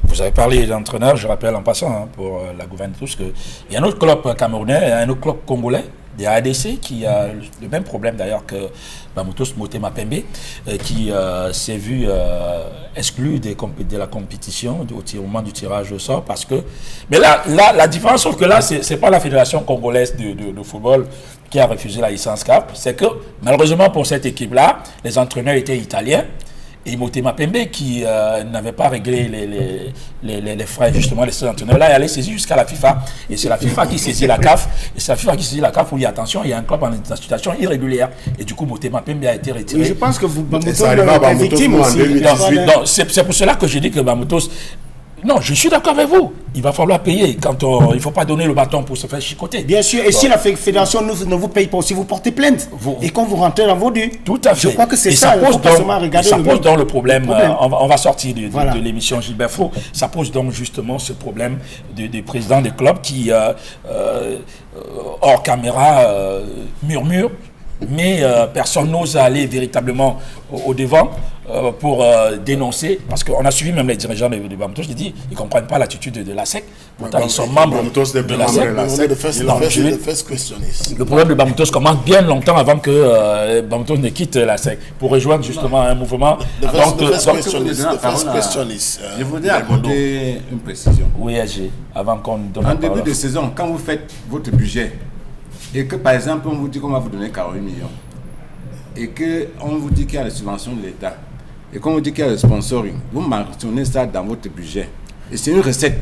Vous avez parlé d'entraîneur, je rappelle en passant pour la gouvernance qu'il y a un autre club camerounais, il y a un autre club congolais, des ADC, qui a le même problème d'ailleurs que Bamoutos Motema Pembe, qui s'est vu exclu de la compétition au moment du tirage au sort. Parce que, mais là, la différence, sauf que là, ce n'est pas la Fédération congolaise de football qui a refusé la licence CAF, c'est que malheureusement pour cette équipe-là, les entraîneurs étaient italiens. Et Motema Pembe, qui n'avait pas réglé les frais justement de ces entraîneurs-là, elle allait saisir jusqu'à la FIFA. Et c'est la FIFA qui saisit la CAF. Et c'est la FIFA qui saisit la CAF pour dire attention, il y a un club en situation irrégulière. Et du coup, Motema Pembe a été retiré. Mais je pense que Bamoutos est victime aussi. C'est pour cela que je dis que Bamoutos... Non, je suis d'accord avec vous. Il va falloir payer quand il ne faut pas donner le bâton pour se faire chicoter. Bien sûr. Et si la fédération ne vous paye pas aussi, vous portez plainte. Et quand vous rentrez dans vos dus. Tout à fait. Je crois que c'est ça. Ça pose donc le problème. On va sortir de l'émission Gilbert Fro. Ça pose donc justement ce problème des présidents des clubs qui, hors caméra, murmurent. Mais personne n'ose aller véritablement au devant pour dénoncer, parce qu'on a suivi même les dirigeants de Bamoutos, qui disent qu'ils ne comprennent pas l'attitude de la SEC. Pourtant, ils sont membres de la SEC. Le problème de Bamoutos commence bien longtemps avant que Bamoutos ne quitte la SEC, pour rejoindre justement un mouvement. Je voudrais apporter une précision. Oui, avant qu'on donne en début de saison, quand vous faites votre budget, et que par exemple on vous dit qu'on va vous donner 40 millions, et qu'on vous dit qu'il y a les subventions de l'État, et qu'on vous dit qu'il y a le sponsoring, vous mentionnez ça dans votre budget. Et c'est une recette.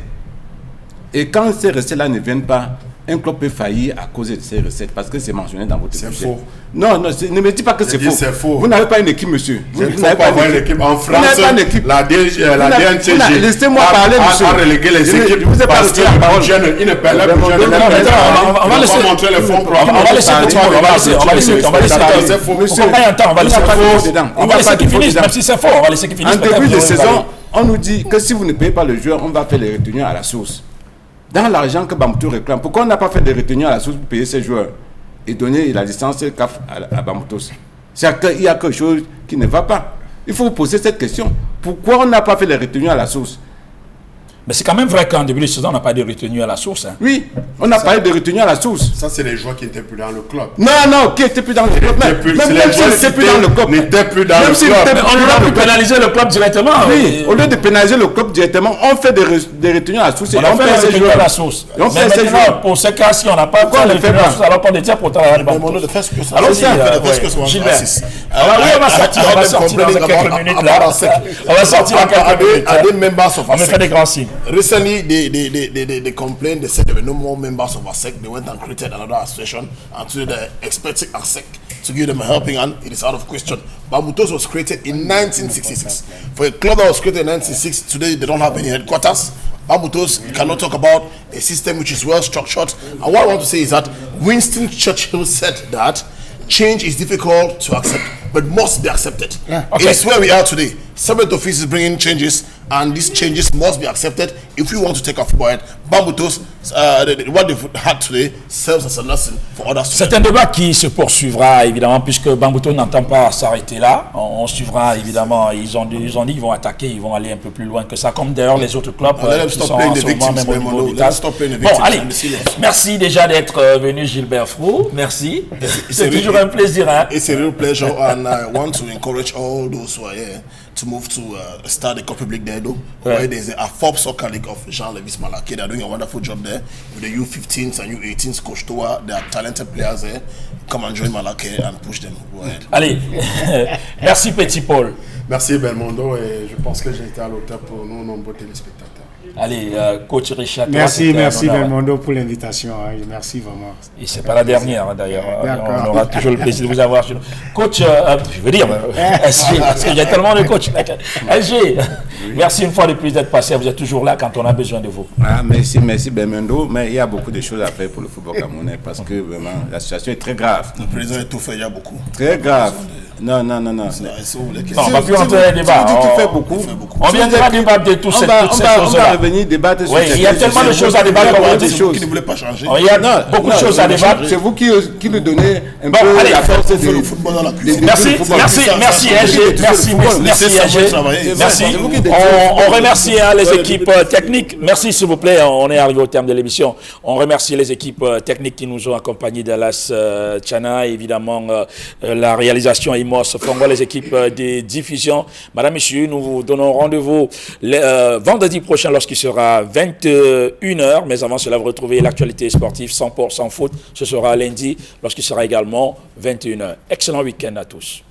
Et quand ces recettes-là ne viennent pas, un club peut faillir à cause de ces recettes, parce que c'est mentionné dans votre budget. C'est faux. Non, ne me dites pas que c'est faux. Vous n'avez pas une équipe, monsieur. Vous n'avez pas une équipe. En France, la DNCG laissez-moi parler, monsieur. A relégué les équipes parce que il ne paie pas. On va laisser montrer les fonds propres. On va laisser qu'il finisse, même si c'est faux. On va laisser qu'il finisse. En début de saison, on nous dit que si vous ne payez pas le joueur, on va faire les retenues à la source. Dans l'argent que Bamoutos réclame, pourquoi on n'a pas fait des retenues à la source pour payer ces joueurs et donner la licence CAF à Bamoutos? C'est qu'il y a quelque chose qui ne va pas. Il faut vous poser cette question. Pourquoi on n'a pas fait les retenues à la source? Mais c'est quand même vrai qu'en début de saison, on n'a pas de retenue à la source. Oui, on n'a pas eu de retenue à la source. Ça, c'est les joueurs qui n'étaient plus dans le club. Non, qui n'étaient plus dans le club. Même s'ils n'étaient plus dans le club. N'étaient plus dans le club. On aurait pu pénaliser le club directement. Oui, au lieu de pénaliser le club directement, on fait des retenues à la source. On fait des retenues à la source. Mais maintenant, pour ces cas-ci, on n'a pas fait les retenues à la source, alors qu'on détient pourtant la Allons-y, Gilbert. On va sortir dans quelques minutes. On va sortir dans quelques minutes. On me fait des grands signes. Recently, they complained. They said there were no more members of ASEC. They went and created another association, and today they're expecting ASEC to give them a helping hand. It is out of question. Bamoutos was created in 1966. For a club that was created in 1966, today they don't have any headquarters. Bamoutos cannot talk about a system which is well structured. And what I want to say is that Winston Churchill said that change is difficult to accept, but must be accepted. Yeah. Okay. It's where we are today. Separate office is bringing changes, and these changes must be accepted if we want to take our football ahead. Bamoutos, what they've had today serves as a lesson for others. C'est un débat qui se poursuivra évidemment, puisque Bamoutos n'entend pas s'arrêter là. On suivra évidemment. Ils ont dit qu'ils vont attaquer, ils vont aller un peu plus loin que ça, comme d'ailleurs les autres clubs qui sont en ce moment même au niveau du TAS. Bon, allez, merci déjà d'être venu, Gilbert Fro. Merci. C'est toujours un plaisir. It's a real pleasure, and I want to encourage all those who are here to to move to start the Cup League there, though. Right. Where there's a Forbes Soccer League of Jean-Levis Malaké. They're doing a wonderful job there with the U15s and U18s. Coach Toa, there are talented players there. Come and join Malaké and push them. Go ahead. Allez, merci Petit Paul. Merci Belmondo et je pense que j'ai été à l'auteur pour nos nombreux téléspectateurs. Allez, coach Richard. Merci Belmondo pour l'invitation. Hein. Merci vraiment. Et c'est pas la dernière hein, d'ailleurs. On aura toujours le plaisir de vous avoir. Coach, je veux dire, SG, parce qu'il y a tellement de coachs. SG, merci une fois de plus d'être passé. Vous êtes toujours là quand on a besoin de vous. Ah, merci Belmondo. Mais il y a beaucoup de choses à faire pour le football camerounais parce que vraiment la situation est très grave. Le président est tout fait, il y a beaucoup. Très grave. Non. On va plus rentrer dans le débat. Tu fais beaucoup. On viendra débattre de toutes ces choses-là. On va revenir débattre sur il y a tellement de choses à débattre. Des choses qui ne voulaient pas changer. Il y a beaucoup de choses à débattre. C'est vous qui nous donnez un peu la force de le football dans la cuisine. Merci SG. Merci. On remercie les équipes techniques. Merci s'il vous plaît. On est arrivé au terme de l'émission. On remercie les équipes techniques qui nous ont accompagnés, Dallas Chana, évidemment la réalisation Imos Fongo, les équipes de diffusion. Madame, Messieurs, nous vous donnons rendez-vous vendredi prochain lorsqu'il sera 21h. Mais avant cela, vous retrouvez l'actualité sportive 100% foot. Ce sera lundi lorsqu'il sera également 21h. Excellent week-end à tous.